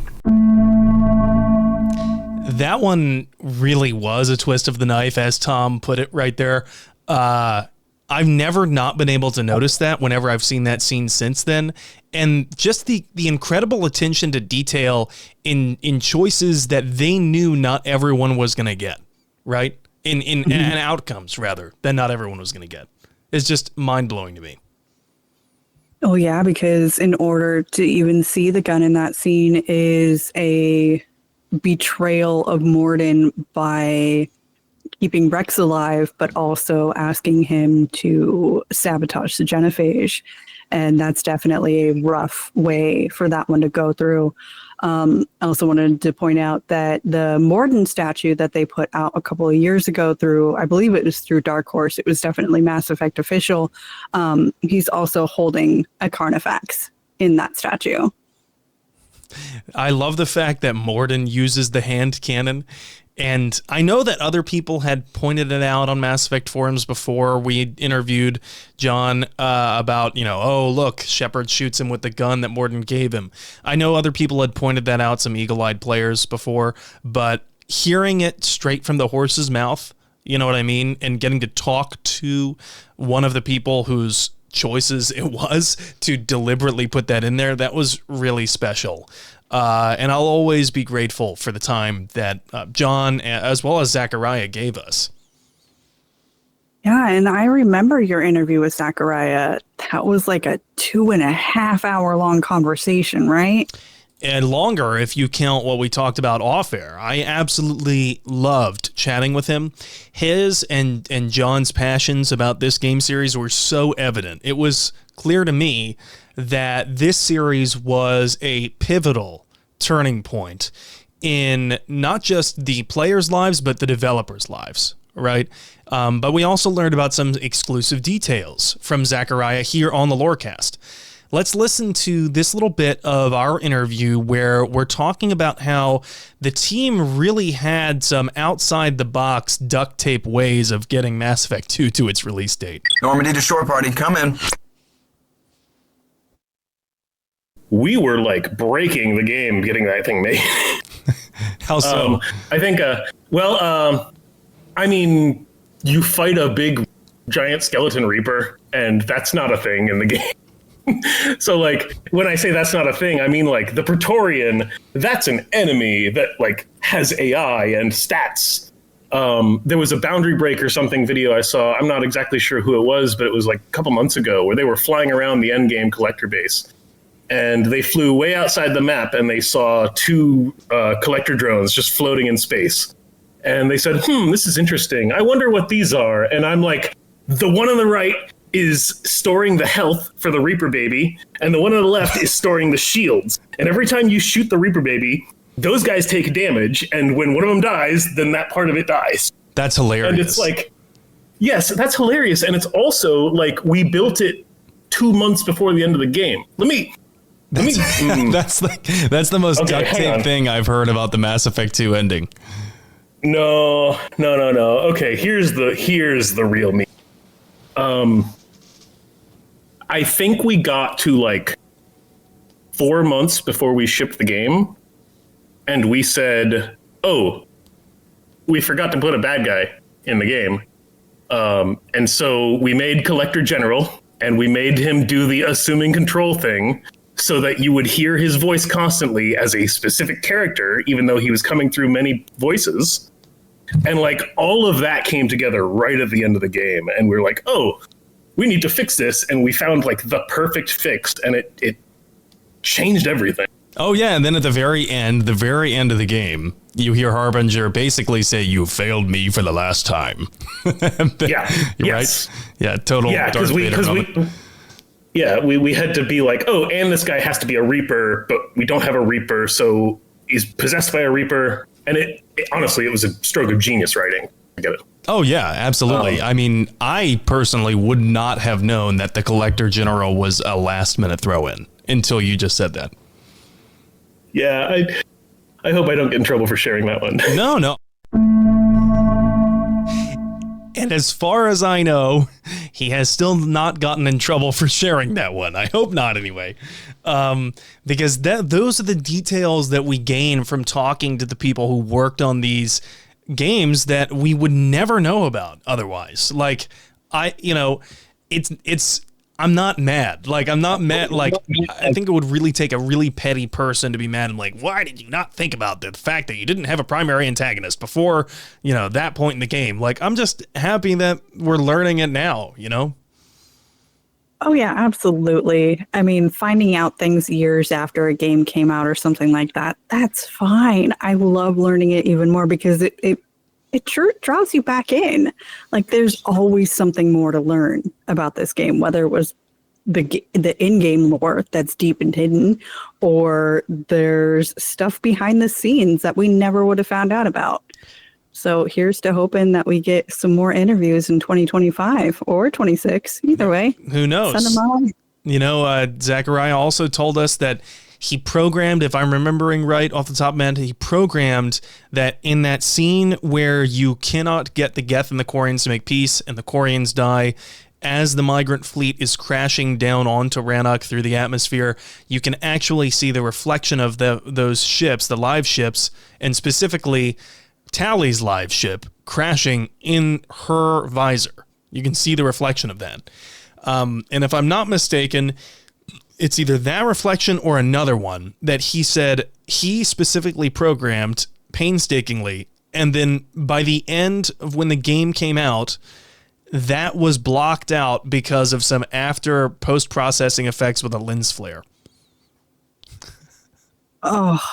That one really was a twist of the knife, as Tom put it right there. I've never not been able to notice that whenever I've seen that scene since then. And just the incredible attention to detail in choices that they knew not everyone was going to get, right? And outcomes, rather, that not everyone was going to get. It's just mind-blowing to me. Oh, yeah, because in order to even see the gun in that scene is a betrayal of Morden by keeping Rex alive, but also asking him to sabotage the genophage. And that's definitely a rough way for that one to go through. I also wanted to point out that the Morden statue that they put out a couple of years ago through, I believe it was through Dark Horse, it was definitely Mass Effect official. He's also holding a Carnifex in that statue. I love the fact that Morden uses the hand cannon. And I know that other people had pointed it out on Mass Effect forums before. We interviewed John about, oh, look, Shepard shoots him with the gun that Morden gave him. I know other people had pointed that out, some eagle-eyed players before, but hearing it straight from the horse's mouth, you know what I mean? And getting to talk to one of the people whose choices it was to deliberately put that in there, that was really special. And I'll always be grateful for the time that John, as well as Zachariah, gave us. Yeah, and I remember your interview with Zachariah. That was like a 2.5 hour long conversation, right? And longer if you count what we talked about off air. I absolutely loved chatting with him. His and John's passions about this game series were so evident. It was clear to me that this series was a pivotal turning point in not just the players' lives, but the developers' lives, right? But we also learned about some exclusive details from Zachariah here on the Lorecast. Let's listen to this little bit of our interview where we're talking about how the team really had some outside-the-box duct tape ways of getting Mass Effect 2 to its release date. Normandy to shore party, come in. We were like breaking the game getting that thing made. How so? I think, I mean, you fight a big giant skeleton reaper, and that's not a thing in the game. So, like, when I say that's not a thing, I mean, like, the Praetorian, that's an enemy that, like, has AI and stats. There was a Boundary Break or something video I saw. I'm not exactly sure who it was, but it was, like, a couple months ago where they were flying around the endgame collector base. And they flew way outside the map, and they saw 2 collector drones just floating in space. And they said, this is interesting. I wonder what these are. And I'm like, the one on the right, is storing the health for the Reaper baby, and the one on the left is storing the shields. And every time you shoot the Reaper baby, those guys take damage, and when one of them dies, then that part of it dies. That's hilarious. And it's like, yes, that's hilarious. And it's also like we built it 2 months before the end of the game. That's the most duct tape thing I've heard about the Mass Effect 2 ending. No. Okay, here's the real me. I think we got to like 4 months before we shipped the game, and we said, "Oh, we forgot to put a bad guy in the game," and so we made Collector General, and we made him do the assuming control thing, so that you would hear his voice constantly as a specific character, even though he was coming through many voices. And like all of that came together right at the end of the game, and we were like, "Oh, we need to fix this," and we found like the perfect fix, and it changed everything. Oh yeah, and then at the very end of the game, you hear Harbinger basically say, "You failed me for the last time." Yeah, right. Yeah, total. Yeah, because we had to be like, "Oh, and this guy has to be a Reaper, but we don't have a Reaper, so he's possessed by a Reaper." And it honestly, it was a stroke of genius writing. I get it. Oh yeah, absolutely. I mean, I personally would not have known that the Collector General was a last minute throw in until you just said that. Yeah, I hope I don't get in trouble for sharing that one. No. And as far as I know, he has still not gotten in trouble for sharing that one. I hope not, anyway. Because those are the details that we gain from talking to the people who worked on these games that we would never know about otherwise. Like, I'm not mad. Like, I'm not mad. Like, I think it would really take a really petty person to be mad. I'm like, why did you not think about the fact that you didn't have a primary antagonist before, that point in the game? Like, I'm just happy that we're learning it now, Oh, yeah, absolutely. I mean, finding out things years after a game came out or something like that, that's fine. I love learning it even more because it sure draws you back in. Like, there's always something more to learn about this game, whether it was the in-game lore that's deep and hidden, or there's stuff behind the scenes that we never would have found out about. So here's to hoping that we get some more interviews in 2025 or 26. Either way. Who knows? Send them on. Zachariah also told us that he programmed, if I'm remembering right off the top of my head, he programmed that in that scene where you cannot get the Geth and the Quarians to make peace and the Quarians die, as the migrant fleet is crashing down onto Rannoch through the atmosphere, you can actually see the reflection of those ships, the live ships, and specifically Tally's live ship crashing in her visor. You can see the reflection of that. And if I'm not mistaken, it's either that reflection or another one that he said he specifically programmed painstakingly. And then by the end of when the game came out, that was blocked out because of some after post-processing effects with a lens flare. Oh,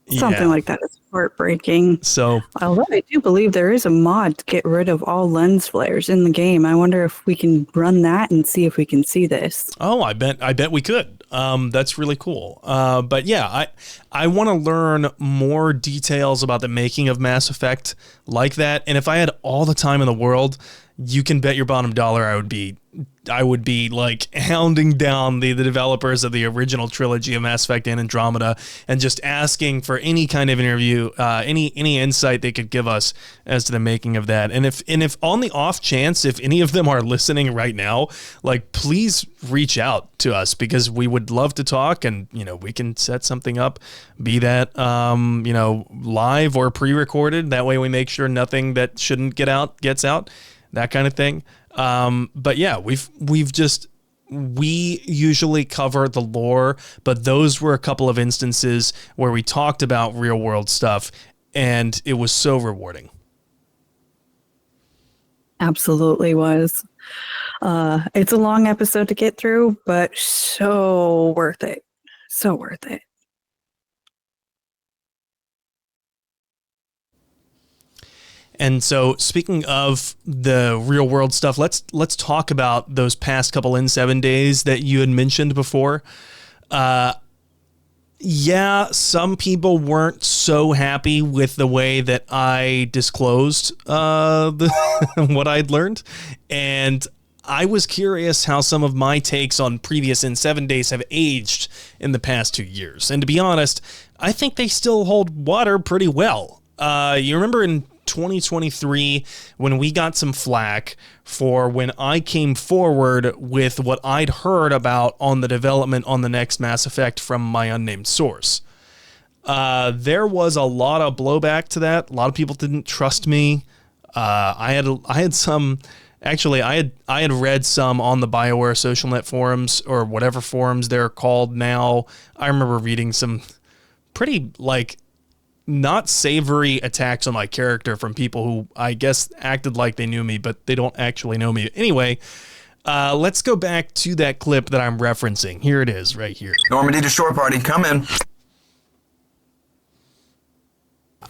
something like that is heartbreaking. So, although I do believe there is a mod to get rid of all lens flares in the game. I wonder if we can run that and see if we can see this. Oh, I bet we could. That's really cool. But yeah, I want to learn more details about the making of Mass Effect like that. And if I had all the time in the world, you can bet your bottom dollar I would be like hounding down the developers of the original trilogy of Mass Effect and Andromeda and just asking for any kind of interview, any insight they could give us as to the making of that. And if on the off chance, if any of them are listening right now, like, please reach out to us because we would love to talk and, we can set something up, be that, live or pre-recorded. That way we make sure nothing that shouldn't get out gets out. That kind of thing. But yeah, we usually cover the lore, but those were a couple of instances where we talked about real world stuff and it was so rewarding. Absolutely was. It's a long episode to get through, but so worth it. So worth it. And so, speaking of the real world stuff, let's talk about those past couple N7 days that you had mentioned before. Yeah, some people weren't so happy with the way that I disclosed what I'd learned, and I was curious how some of my takes on previous N7 days have aged in the past 2 years. And to be honest, I think they still hold water pretty well. You remember in 2023 when we got some flack for when I came forward with what I'd heard about on the development on the next Mass Effect from my unnamed source. There was a lot of blowback to that. A lot of people didn't trust me. I had some. Actually, I had read some on the BioWare social net forums, or whatever forums they're called now. I remember reading some pretty, not savory attacks on my character from people who I guess acted like they knew me, but they don't actually know me. Anyway, let's go back to that clip that I'm referencing. Here it is, right here. Normandy to shore party, come in.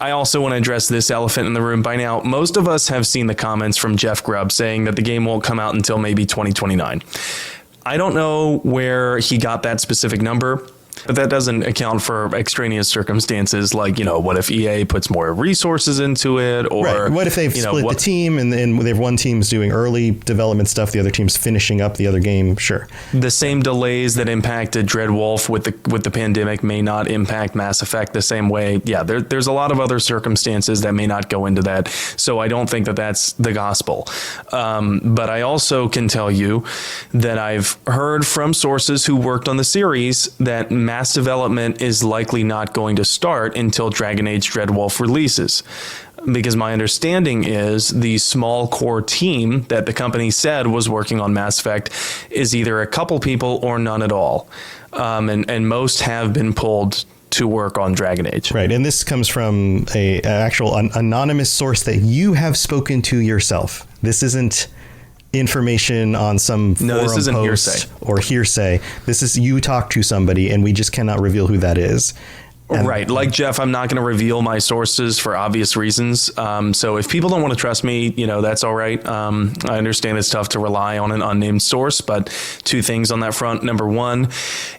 I also want to address this elephant in the room. By now, most of us have seen the comments from Jeff Grubb saying that the game won't come out until maybe 2029. I don't know where he got that specific number, but that doesn't account for extraneous circumstances like, what if EA puts more resources into it? Or right. What if they've split the team and then they've one team's doing early development stuff, the other team's finishing up the other game? Sure. The same delays that impacted Dreadwolf with the pandemic may not impact Mass Effect the same way. Yeah, there's a lot of other circumstances that may not go into that. So I don't think that that's the gospel. But I also can tell you that I've heard from sources who worked on the series that mass development is likely not going to start until Dragon Age Dreadwolf releases. Because my understanding is the small core team that the company said was working on Mass Effect is either a couple people or none at all. And most have been pulled to work on Dragon Age. Right. And this comes from an actual anonymous source that you have spoken to yourself. This isn't information on some forum this isn't post hearsay. Or hearsay. This is you talk to somebody and we just cannot reveal who that is. Right. Like Jeff, I'm not going to reveal my sources for obvious reasons. So if people don't want to trust me, that's all right. I understand it's tough to rely on an unnamed source, but two things on that front. Number one,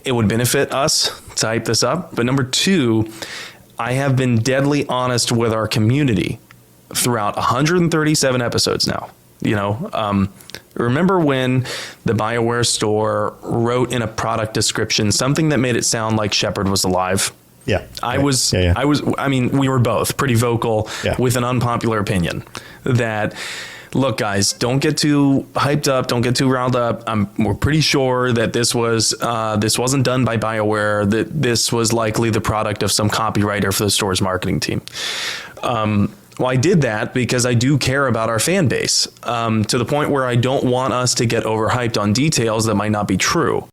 it would benefit us to hype this up. But number two, I have been deadly honest with our community throughout 137 episodes now. Remember when the BioWare store wrote in a product description something that made it sound like Shepard was alive? Yeah. I mean, we were both pretty vocal with an unpopular opinion that, look, guys, don't get too hyped up. Don't get too riled up. We're pretty sure that this wasn't done by BioWare, that this was likely the product of some copywriter for the store's marketing team. Well, I did that because I do care about our fan base, to the point where I don't want us to get overhyped on details that might not be true.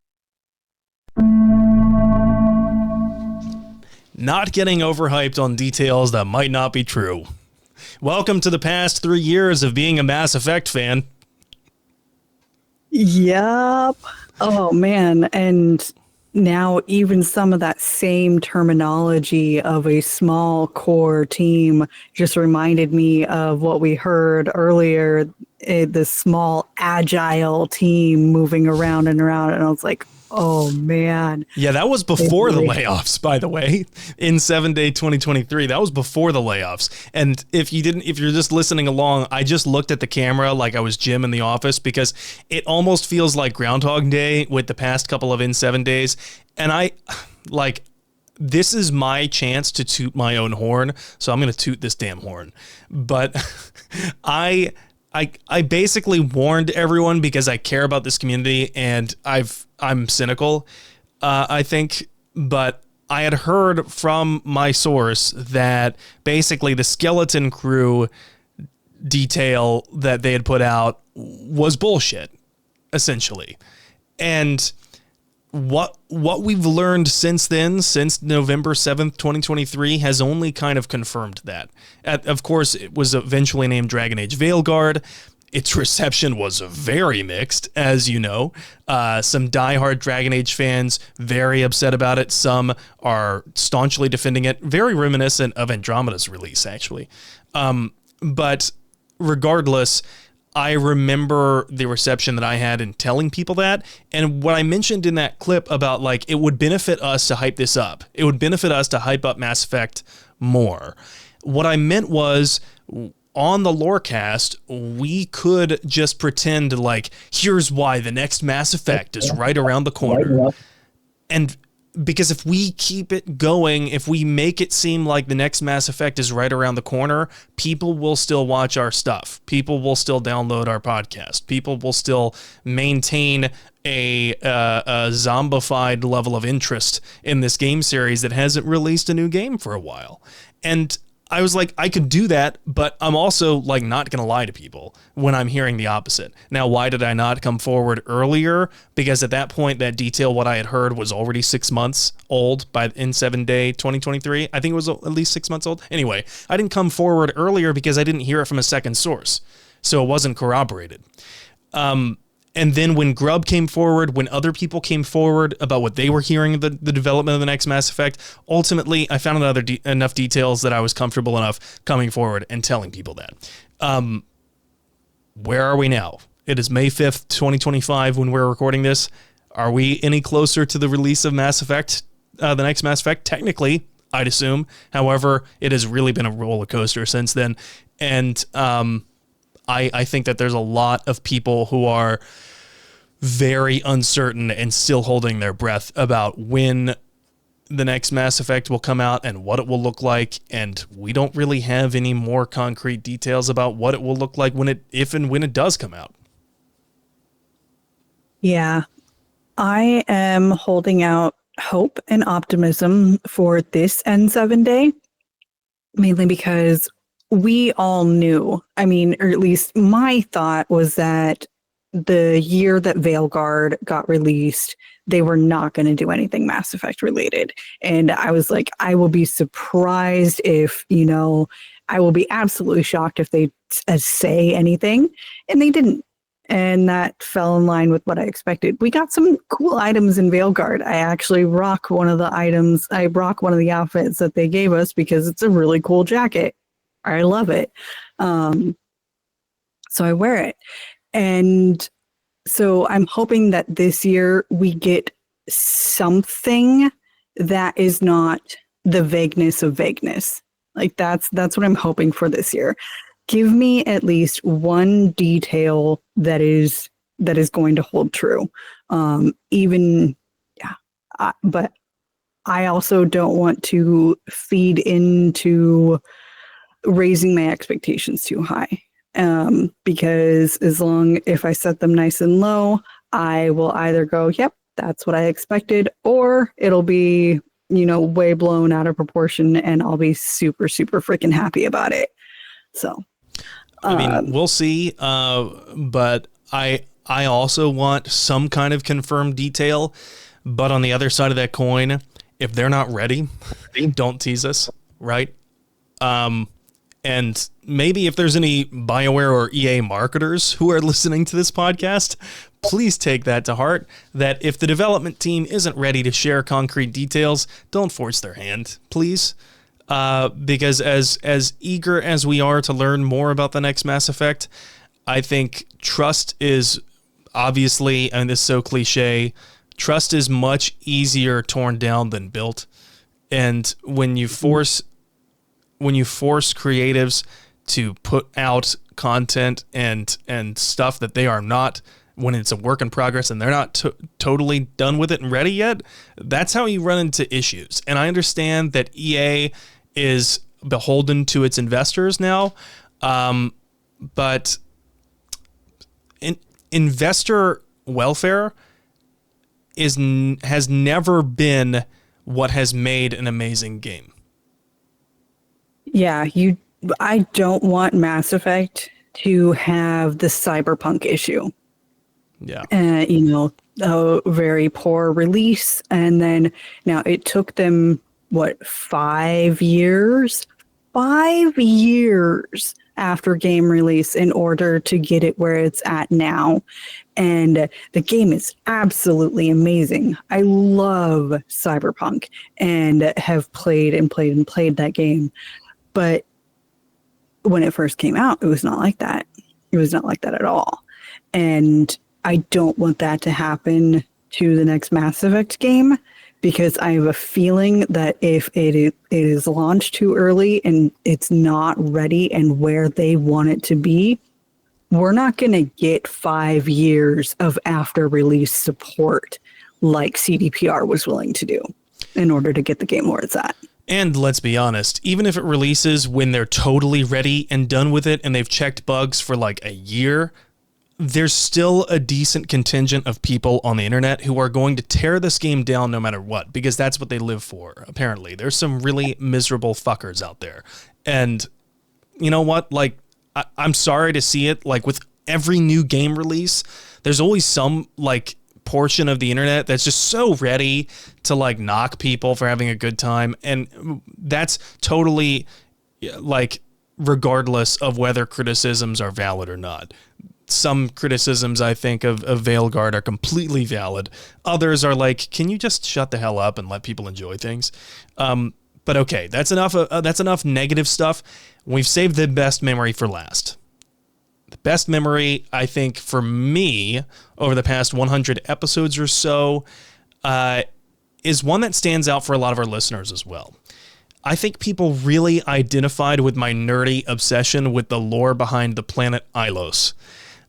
Not getting overhyped on details that might not be true. Welcome to the past 3 years of being a Mass Effect fan. Yep. Oh, man. And now even some of that same terminology of a small core team just reminded me of what we heard earlier, the small agile team moving around and around. And I was like, oh man. Yeah, that was before the layoffs, by the way. In 7 Day 2023, that was before the layoffs. And if you're just listening along, I just looked at the camera like I was Jim in the office, because it almost feels like Groundhog Day with the past couple of N7 days. And this is my chance to toot my own horn, so I'm going to toot this damn horn. But I basically warned everyone because I care about this community, and I'm cynical, I think, but I had heard from my source that basically the Skeleton Crew detail that they had put out was bullshit, essentially. And what we've learned since then, since November 7th, 2023, has only kind of confirmed that. Of course, it was eventually named Dragon Age Veilguard. Its reception was very mixed, as you know. Some diehard Dragon Age fans very upset about it. Some are staunchly defending it. Very reminiscent of Andromeda's release, actually. But regardless, I remember the reception that I had in telling people that. And what I mentioned in that clip about like, it would benefit us to hype this up. It would benefit us to hype up Mass Effect more. What I meant was on the Lorecast, we could just pretend like, here's why the next Mass Effect is right around the corner. And because if we keep it going, if we make it seem like the next Mass Effect is right around the corner, people will still watch our stuff. People will still download our podcast. People will still maintain a zombified level of interest in this game series that hasn't released a new game for a while. And I was like, I could do that, but I'm also like not going to lie to people when I'm hearing the opposite. Now, why did I not come forward earlier? Because at that point, that detail, what I had heard was already 6 months old in 7-day 2023. I think it was at least 6 months old. Anyway, I didn't come forward earlier because I didn't hear it from a second source. So it wasn't corroborated. And then when Grubb came forward, when other people came forward about what they were hearing of the development of the next Mass Effect, ultimately I found enough details that I was comfortable enough coming forward and telling people that. Where are we now? It is May 5th, 2025 when we're recording this. Are we any closer to the release of Mass Effect, the next Mass Effect? Technically, I'd assume. However, it has really been a roller coaster since then. And I think that there's a lot of people who are very uncertain and still holding their breath about when the next Mass Effect will come out and what it will look like. And we don't really have any more concrete details about what it will look like if and when it does come out. Yeah, I am holding out hope and optimism for this N7 day, mainly because we all knew, I mean, or at least my thought was that the year that Veilguard got released, they were not going to do anything Mass Effect related. And I was like, I will be surprised if, I will be absolutely shocked if they say anything. And they didn't. And that fell in line with what I expected. We got some cool items in Veilguard. I actually rock one of the items. I rock one of the outfits that they gave us because it's a really cool jacket. I love it. So I wear it. And so I'm hoping that this year we get something that is not the vagueness of vagueness. Like that's what I'm hoping for this year. Give me at least one detail that is going to hold true. But I also don't want to feed into raising my expectations too high. Because if I set them nice and low, I will either go, yep, that's what I expected, or it'll be, way blown out of proportion and I'll be super, super freaking happy about it. So, I mean, we'll see. But I also want some kind of confirmed detail, but on the other side of that coin, if they're not ready, don't tease us. Right. And maybe if there's any BioWare or EA marketers who are listening to this podcast, please take that to heart, that if the development team isn't ready to share concrete details, don't force their hand, please. Because as eager as we are to learn more about the next Mass Effect, I think trust is obviously, and this is so cliche, trust is much easier torn down than built. And when you force creatives to put out content and stuff that they are not, when it's a work in progress and they're not totally done with it and ready yet, that's how you run into issues. And I understand that EA is beholden to its investors now, but investor welfare has never been what has made an amazing game. Yeah, I don't want Mass Effect to have the cyberpunk issue. Yeah. A very poor release. And then now it took them, 5 years? 5 years after game release in order to get it where it's at now. And the game is absolutely amazing. I love Cyberpunk and have played that game. But when it first came out, it was not like that. It was not like that at all. And I don't want that to happen to the next Mass Effect game, because I have a feeling that if it is launched too early and it's not ready and where they want it to be, we're not going to get 5 years of after release support like CDPR was willing to do in order to get the game where it's at. And let's be honest, even if it releases when they're totally ready and done with it and they've checked bugs for like a year, there's still a decent contingent of people on the internet who are going to tear this game down no matter what, because that's what they live for, apparently. There's some really miserable fuckers out there. And you know what? Like, I'm sorry to see it. Like, with every new game release, there's always some, like, portion of the internet that's just so ready to, like, knock people for having a good time. And that's totally, like, regardless of whether criticisms are valid or not. Some criticisms, I think, of Veilguard are completely valid. Others are like, can you just shut the hell up and let people enjoy things? But okay, that's enough negative stuff. We've saved the best memory for last. The best memory, I think, for me, over the past 100 episodes or so, is one that stands out for a lot of our listeners as well. I think people really identified with my nerdy obsession with the lore behind the planet Ilos.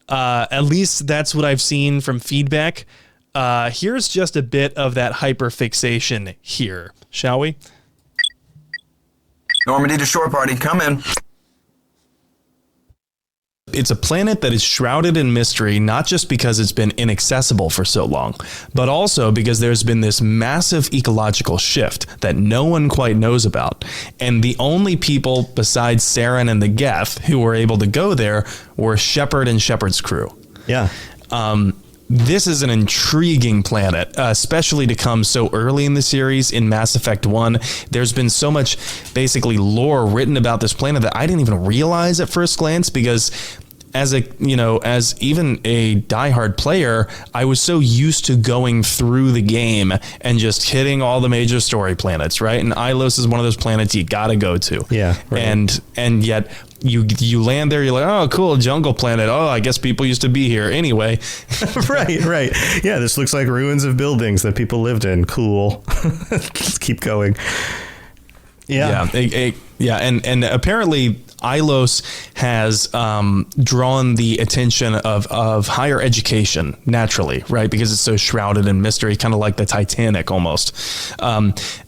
At least that's what I've seen from feedback. Here's just a bit of that hyperfixation here, shall we? Normandy to shore party, come in. It's a planet that is shrouded in mystery, not just because it's been inaccessible for so long, but also because there's been this massive ecological shift that no one quite knows about. And the only people besides Saren and the Geth who were able to go there were Shepard and Shepard's crew. Yeah. This is an intriguing planet, especially to come so early in the series. In Mass Effect 1, there's been so much basically lore written about this planet that I didn't even realize at first glance, because as even a diehard player, I was so used to going through the game and just hitting all the major story planets, right? And Ilos is one of those planets you gotta go to. Yeah. Right. And yet you land there, you're like, oh, cool, jungle planet. Oh, I guess people used to be here anyway. Right. Yeah, this looks like ruins of buildings that people lived in. Cool. Let's keep going. Yeah. And apparently Ilos has drawn the attention of higher education naturally, right? Because it's so shrouded in mystery, kind of like the Titanic almost.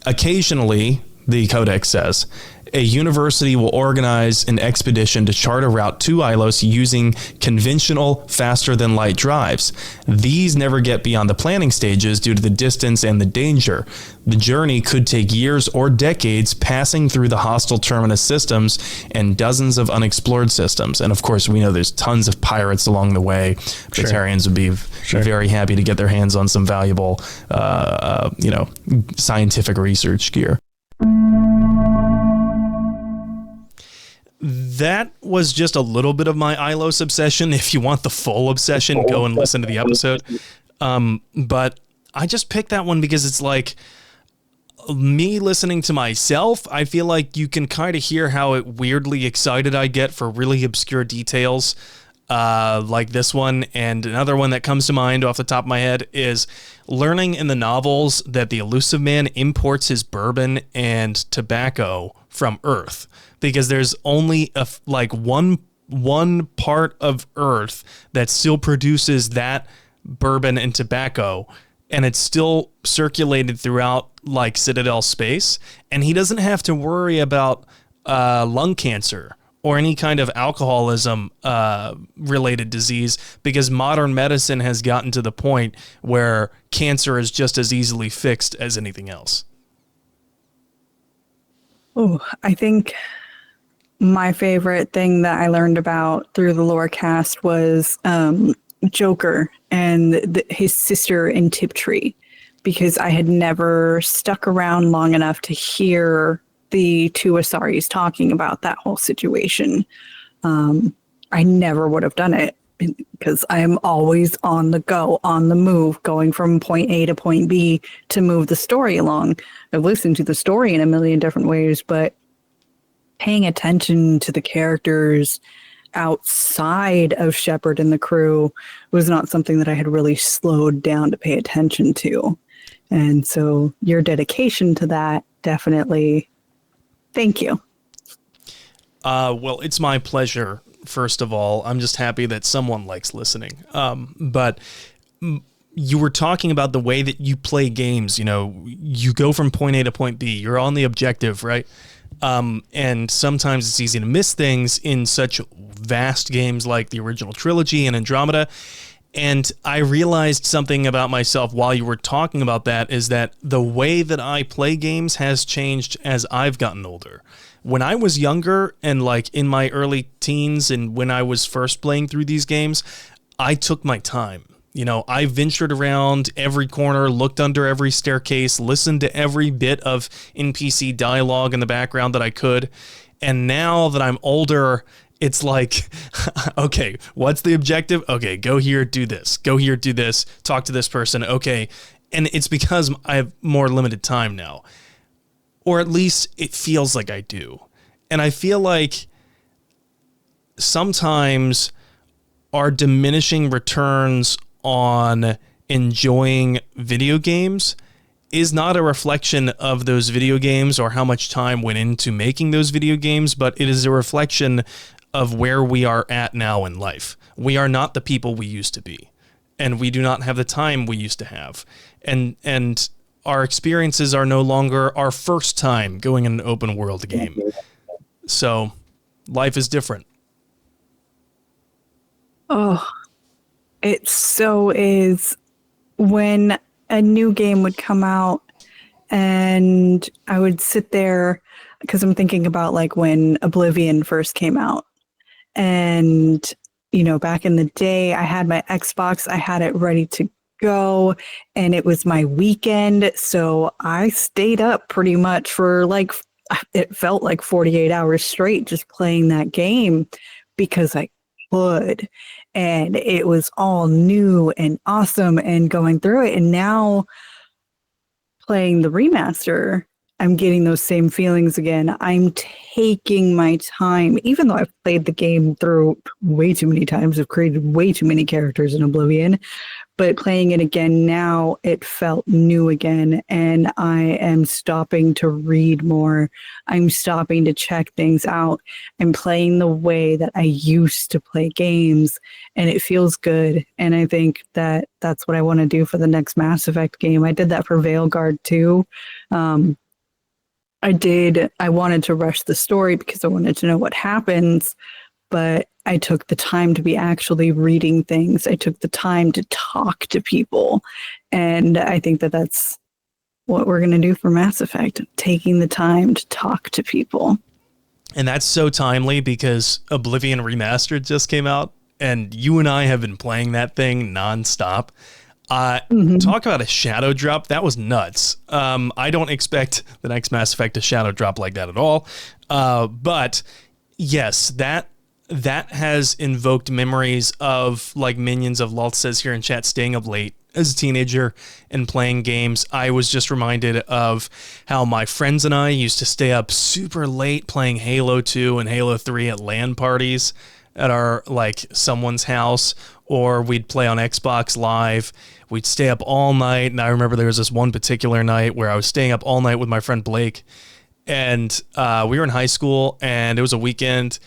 Occasionally, the Codex says, a university will organize an expedition to chart a route to Ilos using conventional, faster-than-light drives. These never get beyond the planning stages due to the distance and the danger. The journey could take years or decades, passing through the hostile terminus systems and dozens of unexplored systems. And of course, we know there's tons of pirates along the way. Sure. Batarians would be very happy to get their hands on some valuable, scientific research gear. That was just a little bit of my Ilos obsession. If you want the full obsession, go and listen to the episode. But I just picked that one because it's like me listening to myself. I feel like you can kind of hear how weirdly excited I get for really obscure details like this one. And another one that comes to mind off the top of my head is learning in the novels that the Elusive Man imports his bourbon and tobacco from Earth, because there's only one part of Earth that still produces that bourbon and tobacco, and it's still circulated throughout like Citadel space, and he doesn't have to worry about lung cancer or any kind of alcoholism related disease, because modern medicine has gotten to the point where cancer is just as easily fixed as anything else. Oh, I think my favorite thing that I learned about through the Lorecast was Joker and his sister in Tiptree, because I had never stuck around long enough to hear the two Asaris talking about that whole situation. I never would have done it because I am always on the go, on the move, going from point A to point B to move the story along. I've listened to the story in a million different ways, but paying attention to the characters outside of Shepard and the crew was not something that I had really slowed down to pay attention to. And so your dedication to that, definitely, thank you. Well, it's my pleasure, first of all. I'm just happy that someone likes listening. But you were talking about the way that you play games. You know, you go from point A to point B. You're on the objective, right? And sometimes it's easy to miss things in such vast games like the original trilogy and Andromeda. And I realized something about myself while you were talking about that, is that the way that I play games has changed as I've gotten older. When I was younger and like in my early teens and when I was first playing through these games, I took my time. You know, I ventured around every corner, looked under every staircase, listened to every bit of NPC dialogue in the background that I could. And now that I'm older, it's like, okay, what's the objective? Okay, go here, do this. Go here, do this. Talk to this person. Okay. And it's because I have more limited time now. Or at least it feels like I do. And I feel like sometimes our diminishing returns on enjoying video games is not a reflection of those video games or how much time went into making those video games, but it is a reflection of where we are at now in life. We are not the people we used to be, and we do not have the time we used to have. And our experiences are no longer our first time going in an open world game. So life is different. Oh, it so is. When a new game would come out and I would sit there, because I'm thinking about like when Oblivion first came out. And, you know, back in the day, I had my Xbox, I had it ready to go, and it was my weekend. So I stayed up pretty much for like, it felt like 48 hours straight just playing that game because I could. And it was all new and awesome and going through it. And now playing the remaster, I'm getting those same feelings again. I'm taking my time, even though I've played the game through way too many times. I've created way too many characters in Oblivion, but playing it again now, it felt new again. And I am stopping to read more. I'm stopping to check things out. I'm playing the way that I used to play games, and it feels good. And I think that that's what I want to do for the next Mass Effect game. I did that for Veilguard too. I wanted to rush the story because I wanted to know what happens, but I took the time to be actually reading things. I took the time to talk to people. And I think that that's what we're going to do for Mass Effect, taking the time to talk to people. And that's so timely because Oblivion Remastered just came out, and you and I have been playing that thing nonstop. Talk about a shadow drop. That was nuts. I don't expect the next Mass Effect to shadow drop like that at all. But yes, that has invoked memories of, like Minions of Lalt says here in chat, staying up late as a teenager and playing games. I was just reminded of how my friends and I used to stay up super late playing Halo 2 and Halo 3 at LAN parties at our, like, someone's house, or we'd play on Xbox Live. We'd stay up all night, and I remember there was this one particular night where I was staying up all night with my friend Blake, and we were in high school, and it was a weekend,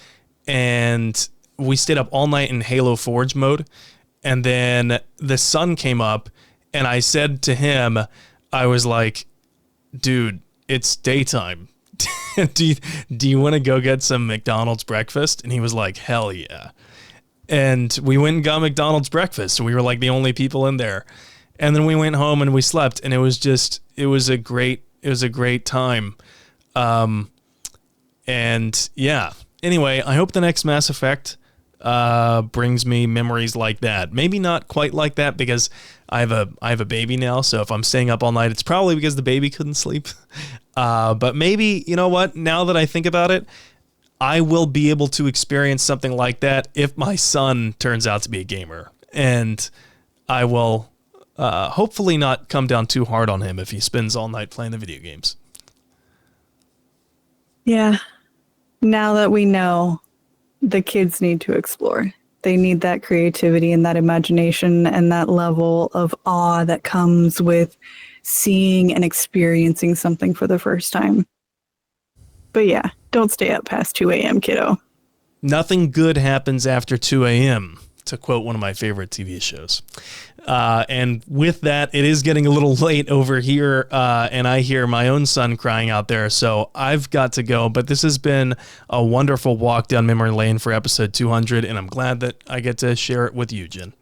and we stayed up all night in Halo Forge mode, and then the sun came up, and I said to him, I was like, dude, it's daytime. Do you want to go get some McDonald's breakfast? And he was like, hell yeah. And we went and got McDonald's breakfast. We were like the only people in there. And then we went home and we slept, and it was a great time. And yeah, anyway, I hope the next Mass Effect brings me memories like that. Maybe not quite like that because I have a baby now. So if I'm staying up all night, it's probably because the baby couldn't sleep. But maybe, you know what, now that I think about it, I will be able to experience something like that if my son turns out to be a gamer. And I will hopefully not come down too hard on him if he spends all night playing the video games. Yeah. Now that we know, the kids need to explore. They need that creativity and that imagination and that level of awe that comes with seeing and experiencing something for the first time. But yeah, don't stay up past 2 a.m., kiddo. Nothing good happens after 2 a.m., to quote one of my favorite TV shows. And with that, it is getting a little late over here, and I hear my own son crying out there, so I've got to go. But this has been a wonderful walk down memory lane for episode 200, and I'm glad that I get to share it with you, Jen.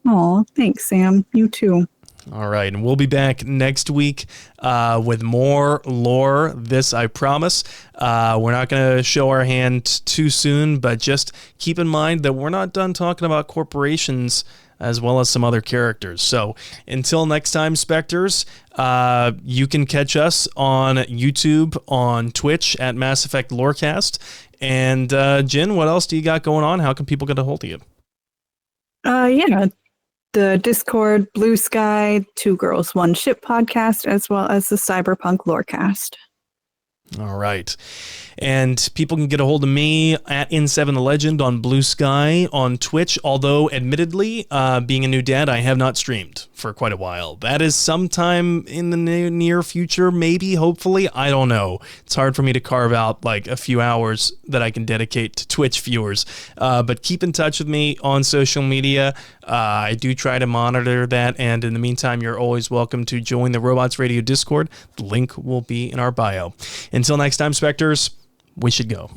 Aw, thanks, Sam. You too. All right, and we'll be back next week with more lore. This I promise. We're not going to show our hand too soon, but just keep in mind that we're not done talking about corporations as well as some other characters. So until next time, Spectres, you can catch us on YouTube, on Twitch at Mass Effect Lorecast. And Jen, what else do you got going on? How can people get a hold of you? Yeah. The Discord, Blue Sky, 2 Girls, 1 Ship podcast, as well as the Cyberpunk Lorecast. All right. And people can get a hold of me at N7 the Legend on Blue Sky, on Twitch, although admittedly, being a new dad, I have not streamed for quite a while. That is sometime in the near future, maybe, hopefully, I don't know. It's hard for me to carve out like a few hours that I can dedicate to Twitch viewers. But keep in touch with me on social media. I do try to monitor that, and in the meantime, you're always welcome to join the Robots Radio Discord. The link will be in our bio. Until next time, Spectres, we should go.